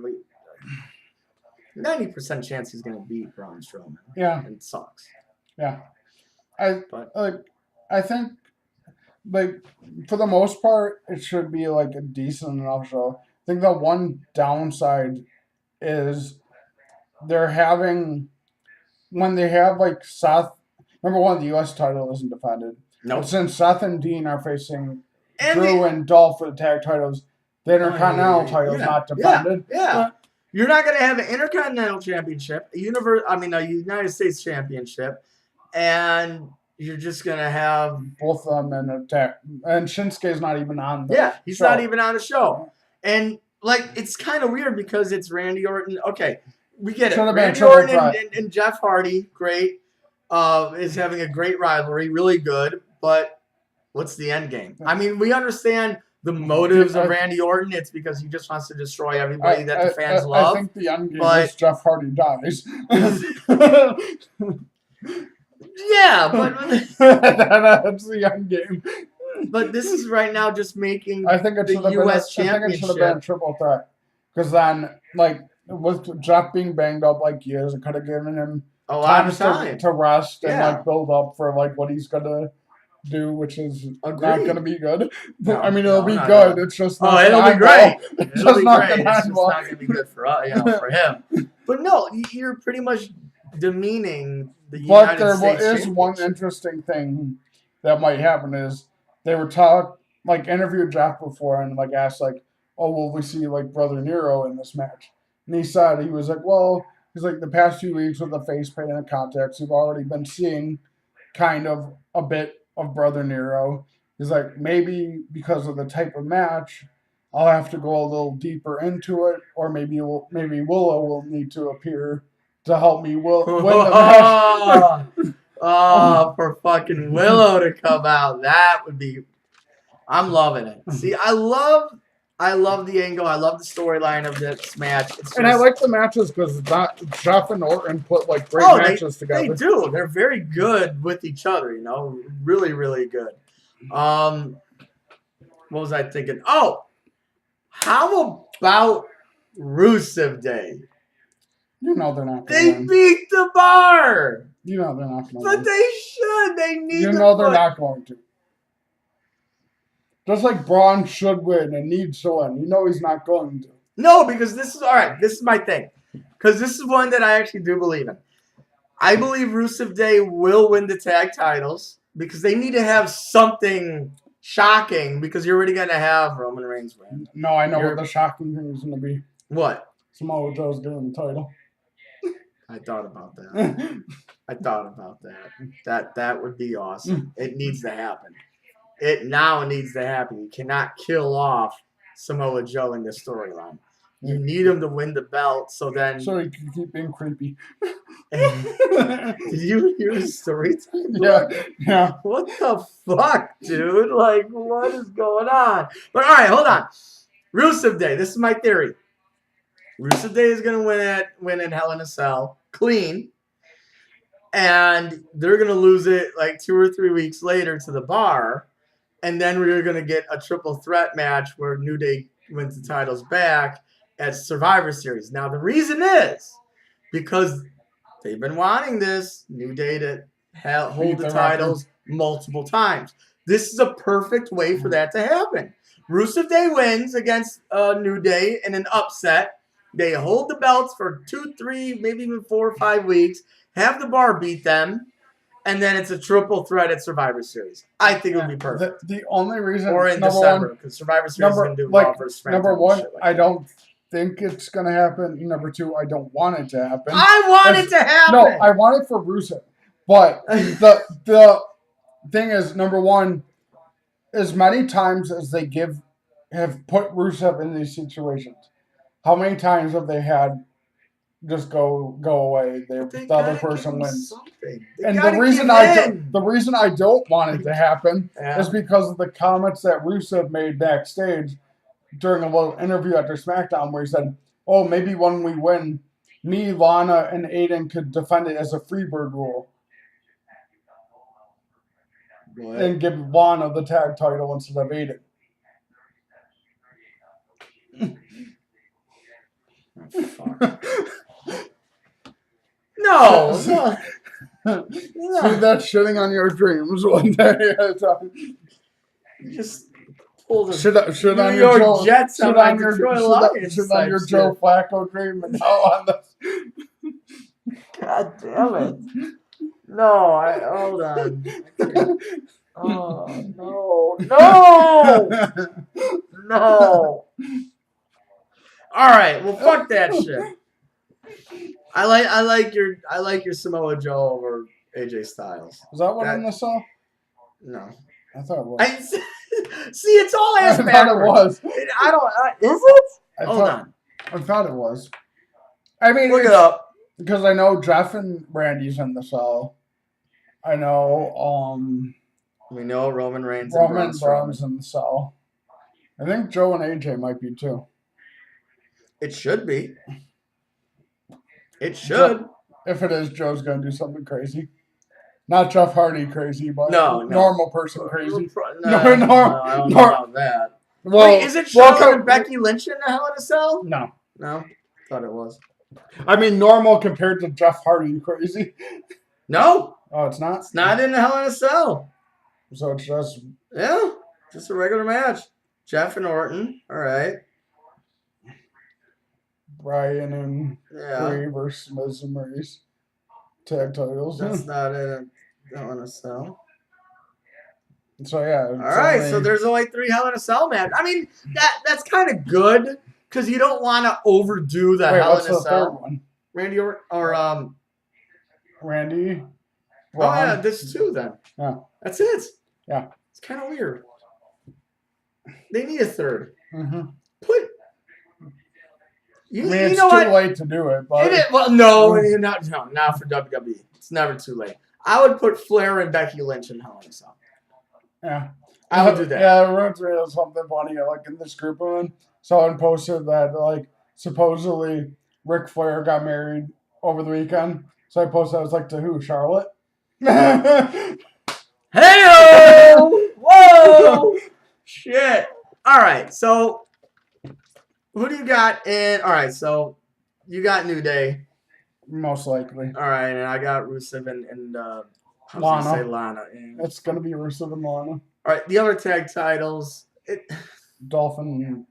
90% chance he's going to beat Braun Strowman. Yeah. It sucks. Yeah. I think, like, for the most part, it should be, like, a decent enough show. I think the one downside is they're having, when they have, like, Seth, number one, the U.S. title isn't defended. Nope. Since Seth and Dean are facing Drew and Dolph for the tag titles, the Intercontinental title is not defended. Yeah. You're not going to have an Intercontinental Championship, a United States Championship, and you're just going to have... both of them in a tag. And Shinsuke's not even on the show. He's not even on the show. And, like, it's kind of weird because it's Randy Orton. Okay, we get it. Randy Orton and Jeff Hardy, great, is having a great rivalry, really good. But what's the end game? I mean, we understand the motives of Randy Orton. It's because he just wants to destroy everybody that the fans love. I think the end game is Jeff Hardy dies. Yeah, but that's the end game. But this is right now just making the U.S. Championship. I think it should have been a triple threat. Because then, like, with Jeff being banged up like he is, it could have given him a lot of time to rest and like build up for like what he's gonna do, which is not gonna be good. No, I mean, it'll be good. It's just not it'll be great. It's not gonna be good for for him. But no, you're pretty much demeaning the United States. But there is one interesting thing that might happen is they were interviewed Jeff before and like asked like, "Oh, will we see like Brother Nero in this match?" And he said he was like, "Well." He's like, the past few weeks with the face paint and the contacts, we've already been seeing kind of a bit of Brother Nero. He's like, maybe because of the type of match, I'll have to go a little deeper into it, or maybe Willow will need to appear to help me win the match. For fucking Willow to come out, that would be... I'm loving it. See, I love I love the angle. I love the storyline of this match. It's And I just- like the matches because Jeff and Orton put like great matches they together. do. They're very good with each other. You know, really, really good. What was I thinking? Oh, how about Rusev Day? You know they're not going to They win. beat the Bar, You know they're not going to but win. they should. They need. You to know they're put- not going to. Just like Braun should win and needs to win. You know he's not going to. No, because this is all right. This is my thing, because this is one that I actually do believe in. I believe Rusev Day will win the tag titles because they need to have something shocking because you're already gonna have Roman Reigns win. No, I know You're- what the shocking thing is going to be. What? Samoa Joe's getting the title. I thought about that. I thought about that. That would be awesome. It needs to happen. It now needs to happen. You cannot kill off Samoa Joe in this storyline. You need him to win the belt, so then. So he can keep being creepy. Did you hear his story time? Yeah, yeah. What the fuck, dude? Like, what is going on? But all right, hold on. Rusev Day. This is my theory. Rusev Day is gonna win at Hell in a Cell clean, and they're gonna lose it like 2 or 3 weeks later to the Bar, and then we're gonna get a triple threat match where New Day wins the titles back at Survivor Series. Now the reason is because they've been wanting this New Day to hold the titles multiple times. This is a perfect way for that to happen. Rusev Day wins against New Day in an upset. They hold the belts for 2, 3, maybe even 4 or 5 weeks, have the Bar beat them, and then it's a triple threat at Survivor Series. I think it would be perfect. The only reason, Or in number December, one, because Survivor Series is going to do like, Raw versus SmackDown number and one, shit like I that. don't think it's going to happen. Number two, I don't want it to happen. I want it to happen. No, I want it for Rusev. But the thing is, number one, as many times as they have put Rusev in these situations, how many times have they had just go away? The other gotta person give him wins. something. They And gotta the reason give I don't want it to happen Yeah. is because of the comments that Rusev made backstage during a little interview after SmackDown where he said, "Oh, maybe when we win, me, Lana, and Aiden could defend it as a Freebird rule What? and give Lana the tag title instead of Aiden." Oh, fuck. No. See that shitting on your dreams one day at a time. You just pulled a Shit New on York your Joe, Jets shit on my on your Detroit shit Lions on type your shit. Joe Flacco dream and now on this. God damn it. No, hold on. I can't. Oh, no. No! No. All right, well, fuck that shit. I like your Samoa Joe over AJ Styles. Was that one in the cell? No. I thought it was. See, it's all I ass thought it backwards. was. I don't. Is it? Hold thought, on. I thought it was. I mean, Look it it's- up. because I know Jeff and Randy's in the cell. I know We know Roman Reigns and Roman Braun Braun's Strowman. in the cell. I think Joe and AJ might be too. It should be. It should. If it is, Joe's gonna do something crazy. Not Jeff Hardy crazy, but No. normal person crazy. No, No, no, I don't know no. about that. Well, Wait, is it Charlotte and Becky Lynch in the Hell in a Cell? No. No, thought it was. I mean, normal compared to Jeff Hardy crazy. No, Oh, it's not? it's not in the Hell in a Cell. So it's just Yeah, just a regular match. Jeff and Orton. All right. Brian and Yeah, Bray versus Miz and Maryse tag titles. that's not in a Hell in a Cell. So yeah. All right, so there's only 3 Hell in a Cell match. I mean, that's kind of good because you don't want to overdo the Hell what's in a the third Cell. one? Randy or Randy. Oh yeah, Braun. this 2 then. Yeah. That's it. Yeah. It's kind of weird. They need a third. Mm-hmm. Put. You, I mean, you it's know too what? late to do it, but It is, well, no, not for WWE. It's never too late. I would put Flair and Becky Lynch in Hell in a Cell. yeah. I would do that. Yeah, it reminds me of something funny. Like in this group of them, someone posted that like supposedly Ric Flair got married over the weekend. So I posted, I was like, to who? Charlotte? Hey-o! Whoa! Shit. All right, so who do you got in? All right, so you got New Day. Most likely. All right, and I got Rusev and I was Lana. gonna say Lana. And, It's going to be Rusev and Lana. all right, the other tag titles. Dolphin,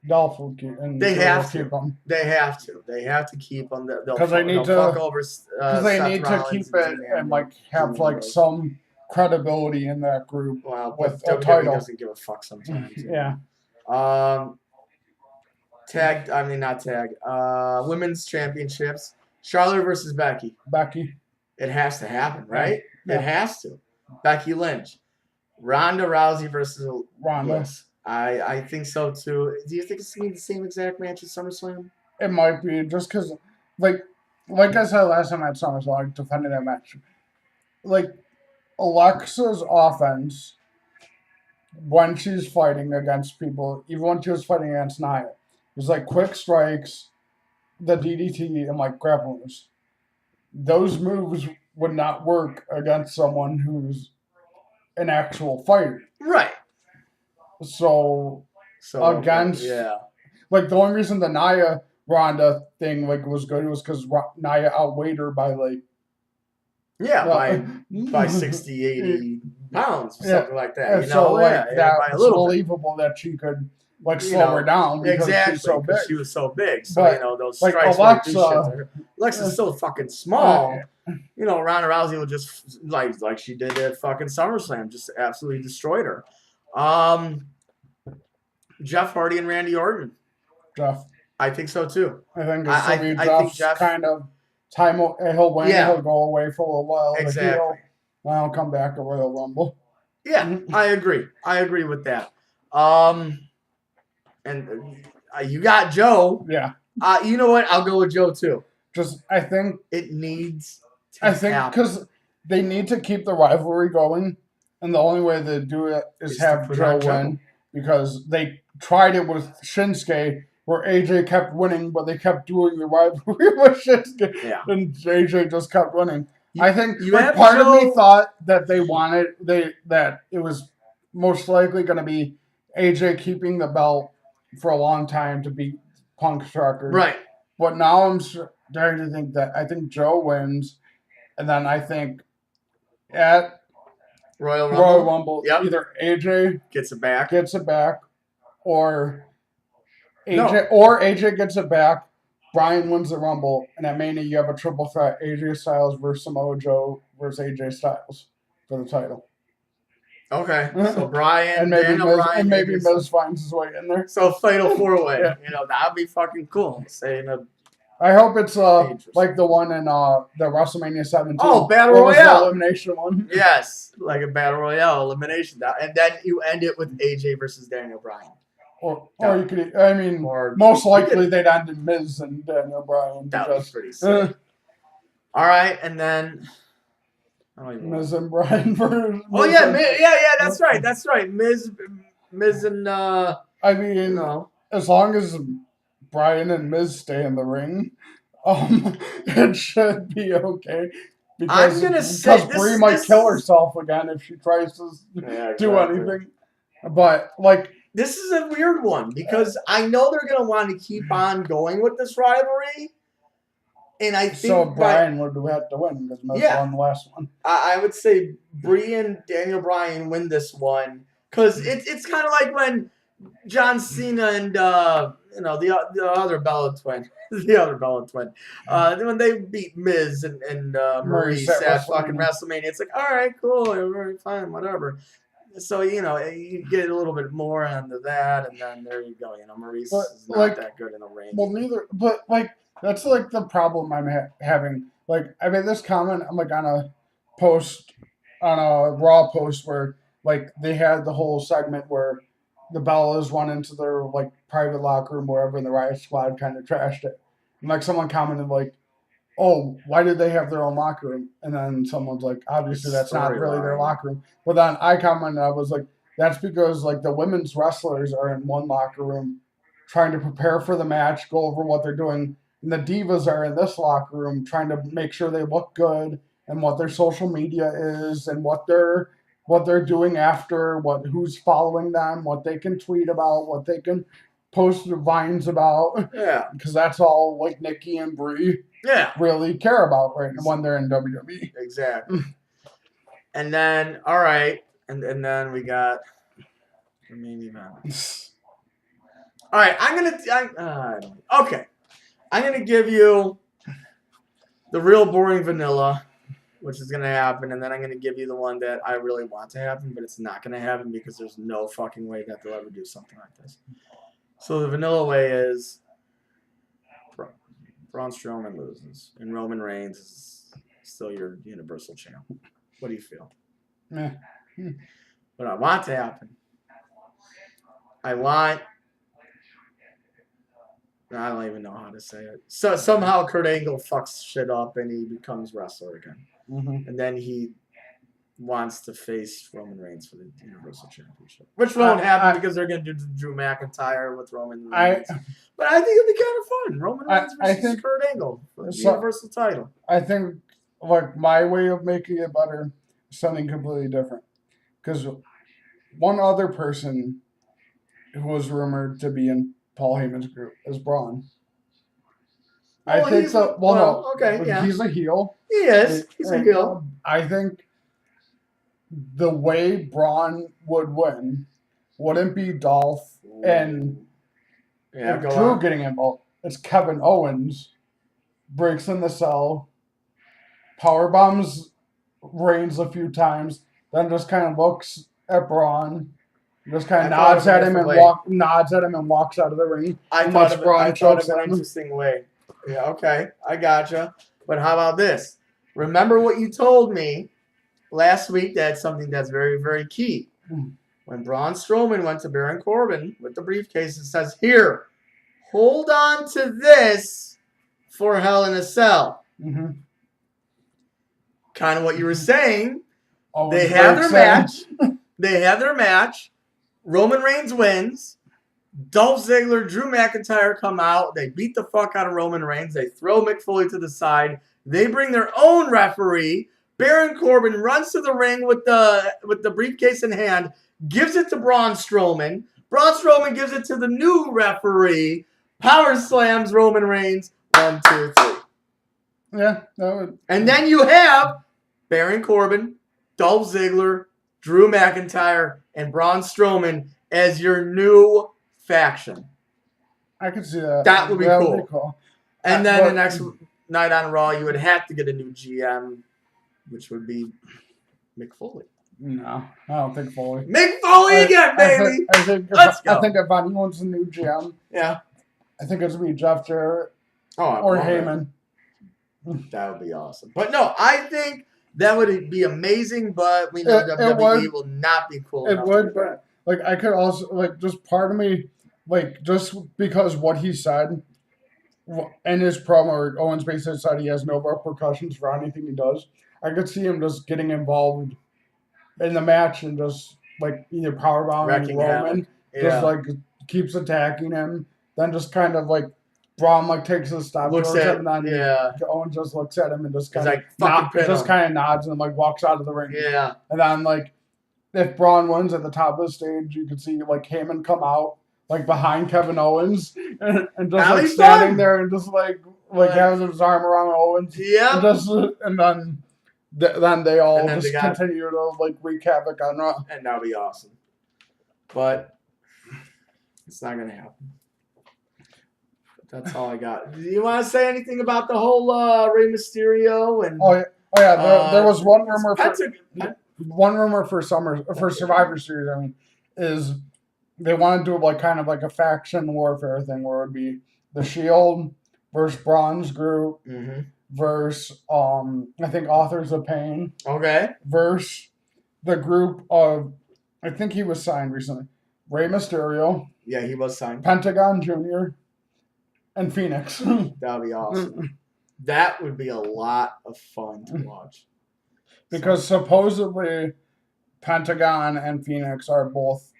and They have keep to. them. They have to. They have to keep them. They'll 'Cause they need to- fuck over. Because they Seth need to Rollins keep it Dean and like Ambrose. have like some credibility in that group. Well, with but a WWE title. doesn't give a fuck sometimes. you Yeah. know. Not tag. Women's championships. Charlotte versus Becky. Becky. It has to happen, right? Yeah. It has to. Becky Lynch. Ronda Rousey versus Ronda. Bliss. I think so too. Do you think it's gonna be the same exact match as SummerSlam? It might be just because, like I said last time at SummerSlam, like defending that match, like Alexa's offense when she's fighting against people, even when she was fighting against Nia, was like quick strikes, the DDT, and like grapplers. Those moves would not work against someone who's an actual fighter. Right. So against like the only reason the Nia Ronda thing like was good was because Nia outweighed her by like by 60, 80 pounds or something like that. And You know, so like that by a was little bit. believable that she could like slow her down because Exactly, she's so big. she was so big. So But, those like, strikes would do shit to her. Alexa's so fucking small. Ronda Rousey will just like she did at fucking SummerSlam, just absolutely destroyed her. Jeff Hardy and Randy Orton. Jeff. I think so too. I think I think think Jeff's Jeff kind of time he'll win, he'll go away for a little while. Exactly. Then he'll come back at Royal Rumble. Yeah, I agree. I agree with that. And you got Joe. Yeah. You know what? I'll go with Joe too. Just I think it needs to happen. because they need to keep the rivalry going, and the only way to do it is have Joe win because they tried it with Shinsuke where AJ kept winning, but they kept doing the rivalry with Shinsuke, and AJ just kept winning. I think part of me thought that that it was most likely going to be AJ keeping the belt for a long time to beat Punk's record. Right. But now I'm starting to think that I think Joe wins, and then I think at Royal Rumble either AJ gets it back, or AJ gets it back. Bryan wins the Rumble, and at Mania you have a triple threat: AJ Styles versus Samoa Joe versus AJ Styles for the title. Okay, so Bryan, and maybe Daniel Bryan, and maybe Miz finds his way in there. So fatal 4-way. That'd be fucking cool. I hope it's like the one in the WrestleMania 17. Oh, Battle Royale. The elimination one. Yes, like a Battle Royale elimination. And then you end it with AJ versus Daniel Bryan. Or you could, most likely they'd end in Miz and Daniel Bryan. That was pretty sick. All right, and then Miz and Bryan versus. Oh yeah, that's right. Miz and as long as Bryan and Miz stay in the ring, it should be okay. Because Brie might kill herself again if she tries to do anything. But this is a weird one because I know they're gonna want to keep on going with this rivalry, and I think so. Bryan would have to win because Miz won the last one. I would say Brie and Daniel Bryan win this one because it's kind of like when John Cena and the other Bella twin, when they beat Miz and Maurice at fucking WrestleMania. It's like, all right, cool, very fine, whatever. So you get a little bit more into that, and then there you go. Maurice is not that good in the ring. Well, neither, but that's the problem I'm having. I made this comment. I'm on a post, on a Raw post where they had the whole segment where the Bellas went into their private locker room, wherever, and the Riot Squad kind of trashed it. And someone commented oh, why did they have their own locker room? And then someone's obviously that's not really their locker room. But then I commented, I was that's because like the women's wrestlers are in one locker room trying to prepare for the match, go over what they're doing. And the divas are in this locker room trying to make sure they look good and what their social media is and what they're doing after, who's following them, what they can tweet about, what they can post vines about. Yeah. Because that's all like Nikki and Brie really care about right now when they're in WWE. Exactly. And then, all right, and then we got the main event. All right, okay. I'm gonna give you the real boring vanilla, which is gonna happen, and then I'm gonna give you the one that I really want to happen, but it's not gonna happen because there's no fucking way that they'll ever do something like this. So the vanilla way is Braun Strowman loses, and Roman Reigns is still your Universal Champ. What do you feel? What I want to happen. I don't even know how to say it. So somehow Kurt Angle fucks shit up and he becomes wrestler again. Mm-hmm. And then he wants to face Roman Reigns for the Universal Championship. Which won't happen because they're going to do Drew McIntyre with Roman Reigns. But I think it'd be kind of fun. Roman Reigns versus Kurt Angle for the Universal title. I think like my way of making it better is something completely different. Because one other person who was rumored to be in Paul Heyman's group is Braun. I think so. Well, no. Okay, yeah. He's a heel. He is. He's a heel. I think the way Braun would win wouldn't be Dolph and Drew getting involved. It's Kevin Owens breaks in the cell, power bombs Reigns a few times, then just kind of looks at Braun. Just kind of nods at him and walks out of the ring. I thought of an interesting way. Yeah, okay, I gotcha. But how about this? Remember what you told me last week? That's something that's very, very key. When Braun Strowman went to Baron Corbin with the briefcase, it says, "Here, hold on to this for Hell in a Cell." Mm-hmm. Kind of what you were saying. They have their match. They have their match. Roman Reigns wins. Dolph Ziggler, Drew McIntyre come out. They beat the fuck out of Roman Reigns. They throw Mick Foley to the side. They bring their own referee. Baron Corbin runs to the ring with the briefcase in hand, gives it to Braun Strowman. Braun Strowman gives it to the new referee. Power slams Roman Reigns. 1, 2, 3. Yeah, that would. And then you have Baron Corbin, Dolph Ziggler, Drew McIntyre, and Braun Strowman as your new faction. I could see that. That would be cool. Be cool. And then the next night on Raw, you would have to get a new GM, which would be Mick Foley. No, I don't think Foley. Mick Foley again, baby! Let's go. I think if anyone's a new GM, I think it's going to be Jeff Jarrett or Heyman. That would be awesome. But no, I think that would be amazing, but we know WWE will not be cool enough. It would, but like I could also like just part of me like just because what he said in his promo, Owens basically said he has no repercussions for anything he does. I could see him just getting involved in the match and just like either powerbombing Roman, just like keeps attacking him, then just kind of like Braun like takes a stop, looks at him, and then Owens just looks at him and just kind of nods and like walks out of the ring. Yeah, and then like if Braun wins at the top of the stage, you can see like Heyman come out like behind Kevin Owens and just like standing there and just like has his arm around Owens. Yeah, and then they all just continue to like wreak havoc on Raw, and that'll be awesome. But it's not gonna happen. That's all I got. Do you want to say anything about the whole Rey Mysterio and? There was one rumor for Survivor Series. I mean, is they want to do like kind of like a faction warfare thing where it would be the Shield versus Braun's group versus I think Authors of Pain. Okay. Versus the group of I think he was signed recently. Rey Mysterio. Yeah, he was signed. Pentagon Jr. and Phoenix. That would be awesome. That would be a lot of fun to watch. Because supposedly Pentagon and Phoenix are both.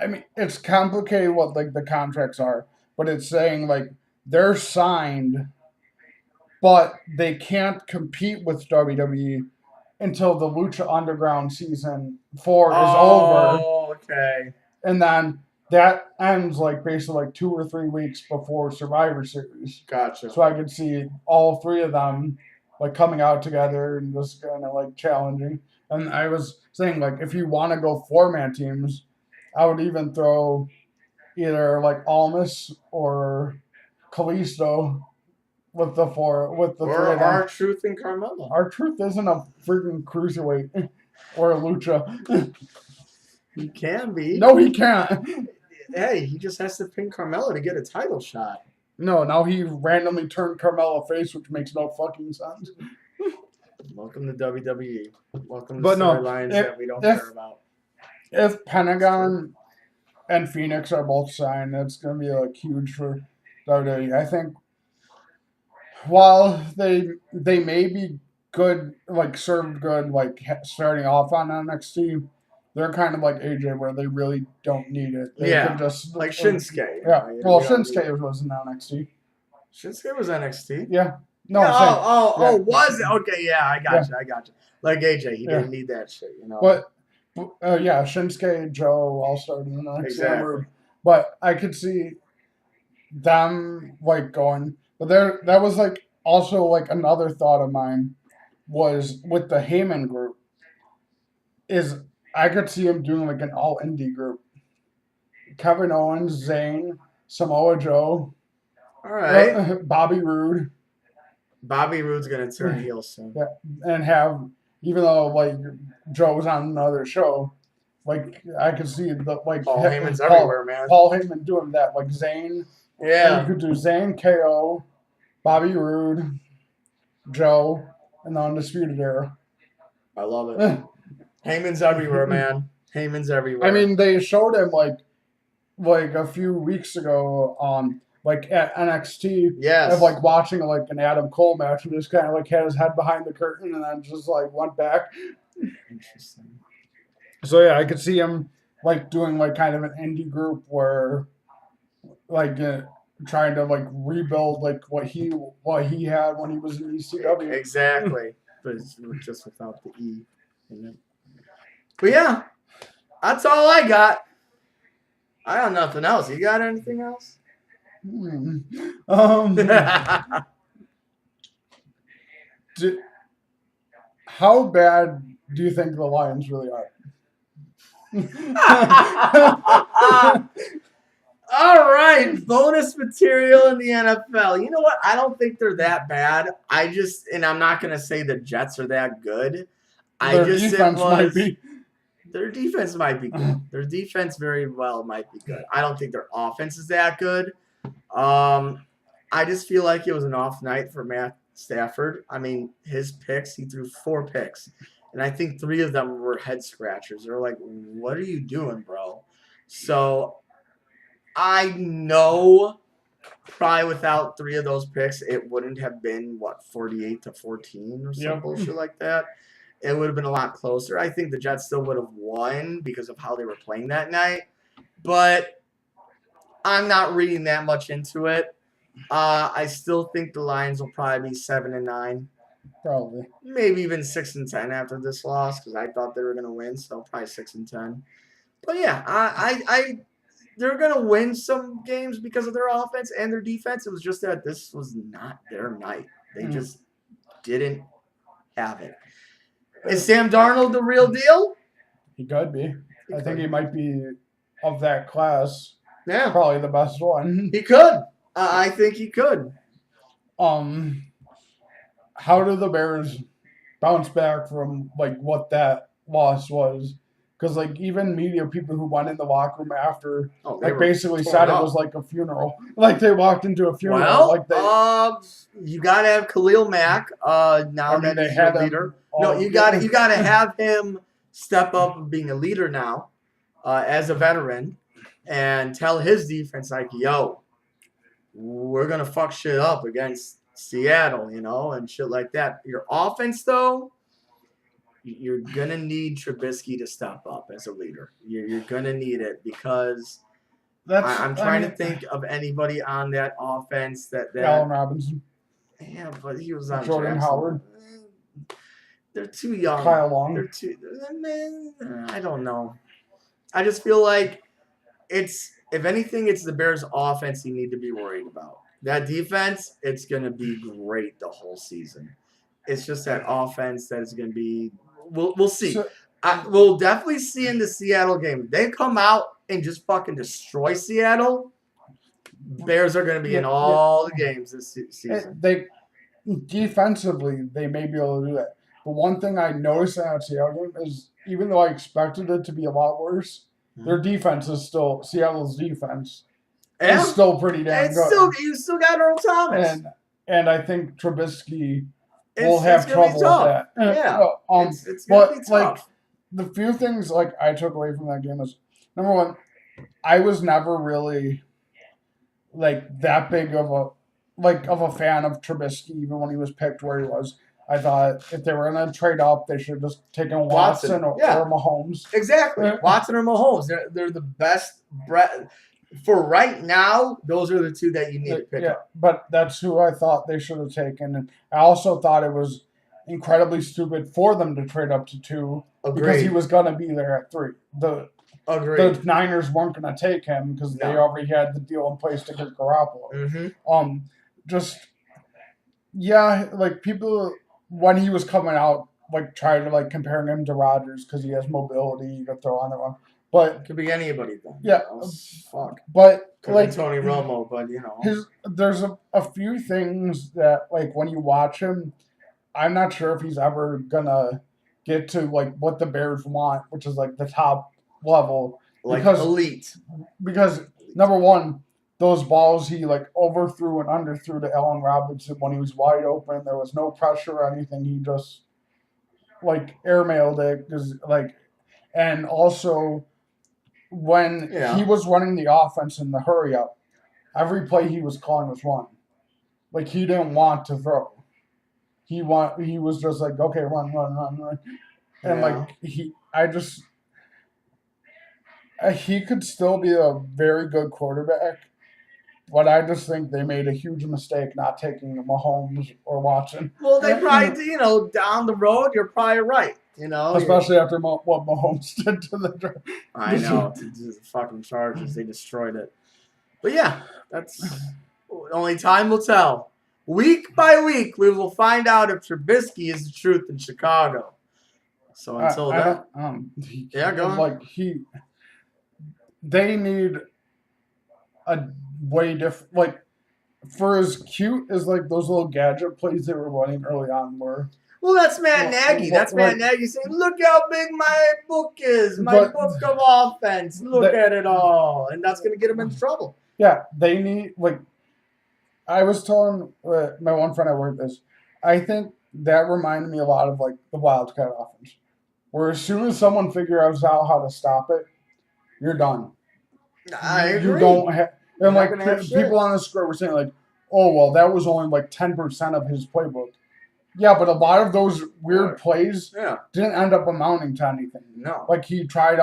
I mean, it's complicated what like the contracts are, but it's saying like they're signed, but they can't compete with WWE until the Lucha Underground season 4 is over, Oh, okay. and then that ends like basically like 2 or 3 weeks before Survivor Series. Gotcha. So I could see all 3 of them like coming out together and just kind of like challenging. And I was saying like if you want to go 4-man teams, I would even throw either like Almas or Kalisto with the 3 Or of them. R-Truth and Carmella. R-Truth isn't a freaking cruiserweight or a lucha. He can be. No, he can't. Hey, he just has to pin Carmella to get a title shot. No, now he randomly turned Carmella face, which makes no fucking sense. Welcome to WWE. Welcome to But no, storylines that we don't if- care about. If Pentagon and Phoenix are both signed, that's going to be like huge for WWE. I think while they may be good, like served good, like starting off on NXT, they're kind of like AJ where they really don't need it. They can just like Shinsuke. Yeah, You know, well, we don't need it. Shinsuke was in NXT. Shinsuke was NXT. Yeah, no, Yeah, I'm saying, oh, yeah. was it? Okay, yeah, I got you. Like AJ, he Yeah. didn't need that shit, you know. But yeah, Shinsuke and Joe all started in NXT. Exactly. But I could see them like going. But that was like also like another thought of mine was with the Heyman group. Is I could see him doing like an all indie group. Kevin Owens, Zayn, Samoa Joe, All right. Bobby Roode, Bobby Roode's gonna turn heel soon. Yeah. and have even though like Joe's on another show, like I could see the like Paul Heyman's everywhere, man. Paul Heyman doing that, like Zayn. Yeah. You could do Zayn, KO, Bobby Roode, Joe, and the Undisputed Era. I love it. Heyman's everywhere, man. Heyman's everywhere. I mean, they showed him like a few weeks ago, like at NXT, yes. of like watching like an Adam Cole match, and just kind of like had his head behind the curtain, and then just like went back. Interesting. So yeah, I could see him like doing like kind of an indie group where, like, trying to like rebuild like what he had when he was in ECW. Exactly, but it's just without the E. But yeah, that's all I got. I got nothing else. You got anything else? How bad do you think the Lions really are? All right, bonus material in the NFL. You know what? I don't think they're that bad. I'm not going to say the Jets are that good. Their defense might be. Their defense might be good. Their defense very well might be good. I don't think their offense is that good. I just feel like it was an off night for Matt Stafford. I mean, his picks, he threw 4 picks. And I think 3 of them were head scratchers. They're like, what are you doing, bro? So I know probably without 3 of those picks, it wouldn't have been, 48-14 or some bullshit like that. It would have been a lot closer. I think the Jets still would have won because of how they were playing that night. But I'm not reading that much into it. I still think the Lions will probably be 7-9. Probably. Maybe even 6-10 after this loss because I thought they were going to win. So probably 6-10. But yeah, they're going to win some games because of their offense and their defense. It was just that this was not their night. They just didn't have it. Is Sam Darnold the real deal? He could be. I think he might be of that class. Yeah. Probably the best one. He could. I think he could. How do the Bears bounce back from like what that loss was? Because like even media people who went in the locker room after like basically said it was like a funeral. Like they walked into a funeral. Well, like you gotta have Khalil Mack. Now that he's a leader. No, you gotta have him step up and being a leader now, as a veteran, and tell his defense like, yo, we're gonna fuck shit up against Seattle, and shit like that. Your offense though, you're gonna need Trubisky to step up as a leader. You're gonna need it because I'm trying to think of anybody on that offense that Allen Robinson, yeah, but he was on Jordan Jacksonville. Howard. They're too young. Kyle Long. They're too. I don't know. I just feel like if anything, it's the Bears' offense you need to be worried about. That defense, it's gonna be great the whole season. It's just that offense that is gonna be. We'll see. So, We'll definitely see in the Seattle game. If they come out and just fucking destroy Seattle, Bears are gonna be in all the games this season. They defensively, they may be able to do that. But one thing I noticed in that Seattle game is, even though I expected it to be a lot worse, their defense is still Seattle's defense. Yeah. Is still pretty damn good. You still got Earl Thomas. And I think Trubisky will have trouble with that. Yeah. It's but gonna be tough. like the few things like I took away from that game is, number one, I was never really like that big of a fan of Trubisky, even when he was picked where he was. I thought if they were going to trade up, they should have just taken Watson or Mahomes. Exactly. Watson or Mahomes. They're the best. For right now, those are the two that you need to pick up. But that's who I thought they should have taken. And I also thought it was incredibly stupid for them to trade up to 2 because he was going to be there at 3. The Niners weren't going to take him because they already had the deal in place to get Garoppolo. Mm-hmm. Like people, when he was coming out, like tried to like comparing him to Rodgers because he has mobility to throw on the run. But it could be anybody then. Yeah. Fuck. But could like be Tony Romo, but you know. There's a few things that like when you watch him, I'm not sure if he's ever gonna get to like what the Bears want, which is like the top level. Like elite. Because number one, those balls he like overthrew and underthrew to Allen Robinson when he was wide open. There was no pressure or anything. He just like airmailed it and also when he was running the offense in the hurry up, every play he was calling was run. Like he didn't want to throw. He was just like, okay, run. And like he could still be a very good quarterback, but I just think they made a huge mistake not taking Mahomes or Watson. Well, they probably, down the road, you're probably right. Especially after what Mahomes did to the draft. I know. To the fucking Chargers. They destroyed it. But yeah, that's only time will tell. Week by week, we will find out if Trubisky is the truth in Chicago. So until then. Go on. Like they need a way different, like, for as cute as like those little gadget plays they were running early on were. Well, that's Matt Nagy. That's Matt Nagy saying, look how big my book is. My book of offense. Look at it all. And that's going to get him in trouble. Yeah, they need, like, I was telling my one friend at work this. I think that reminded me a lot of, like, the Wildcat offense. Where as soon as someone figures out how to stop it, you're done. I agree. You don't have, and like people on the square were saying, like, oh, well, that was only like 10% of his playbook. Yeah, but a lot of those weird plays didn't end up amounting to anything. No. Like he tried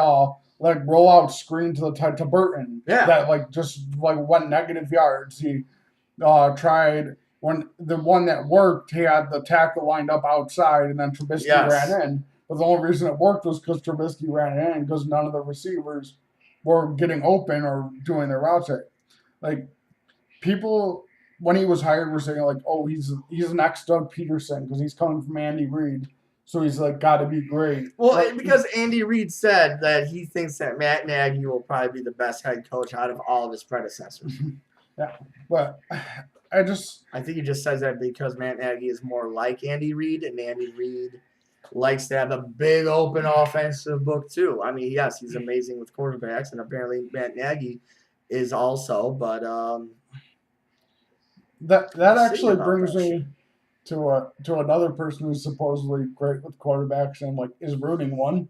like roll out screen to Burton. Yeah. That like just like went negative yards. He tried when the one that worked, he had the tackle lined up outside and then Trubisky ran in. But the only reason it worked was because Trubisky ran in because none of the receivers were getting open or doing their routes right. Like people, when he was hired, were saying like, "Oh, he's the next Doug Peterson because he's coming from Andy Reid, so he's like got to be great." Well, because Andy Reid said that he thinks that Matt Nagy will probably be the best head coach out of all of his predecessors. Yeah, but I think he just says that because Matt Nagy is more like Andy Reid, and Andy Reid likes to have a big open offensive book too. I mean, yes, he's amazing with quarterbacks, and apparently Matt Nagy is also, but that actually brings me to another person who's supposedly great with quarterbacks and like is ruining one.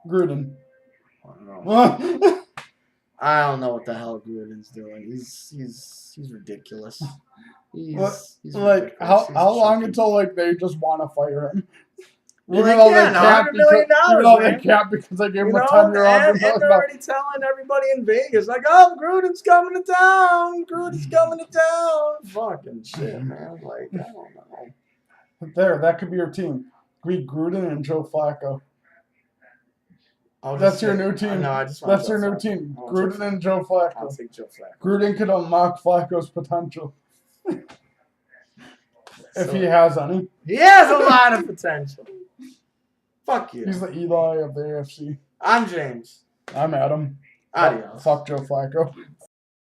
Gruden. I don't know what the hell Gruden's doing. He's ridiculous. He's like ridiculous. how long until like they just want to fire him? Well, Even they though can. $100 million, even though they man. can't because they gave him You a know, 10-year, $100 and million. they're already telling everybody in Vegas, like, oh, Gruden's coming to town. Gruden's coming to town. Fucking shit, man. Like, I don't know. There, that could be your team. Be Gruden and Joe Flacco. I'll That's just your say- new team. No, I just want That's your Joe new Flacco. team. I want Joe Gruden and Joe I'll Flacco. take Joe Flacco. Gruden could unlock Flacco's potential if So- he has any. He has a lot of potential. Fuck you. He's the Eli of the AFC. I'm James. I'm Adam. Adios. Fuck Joe Flacco.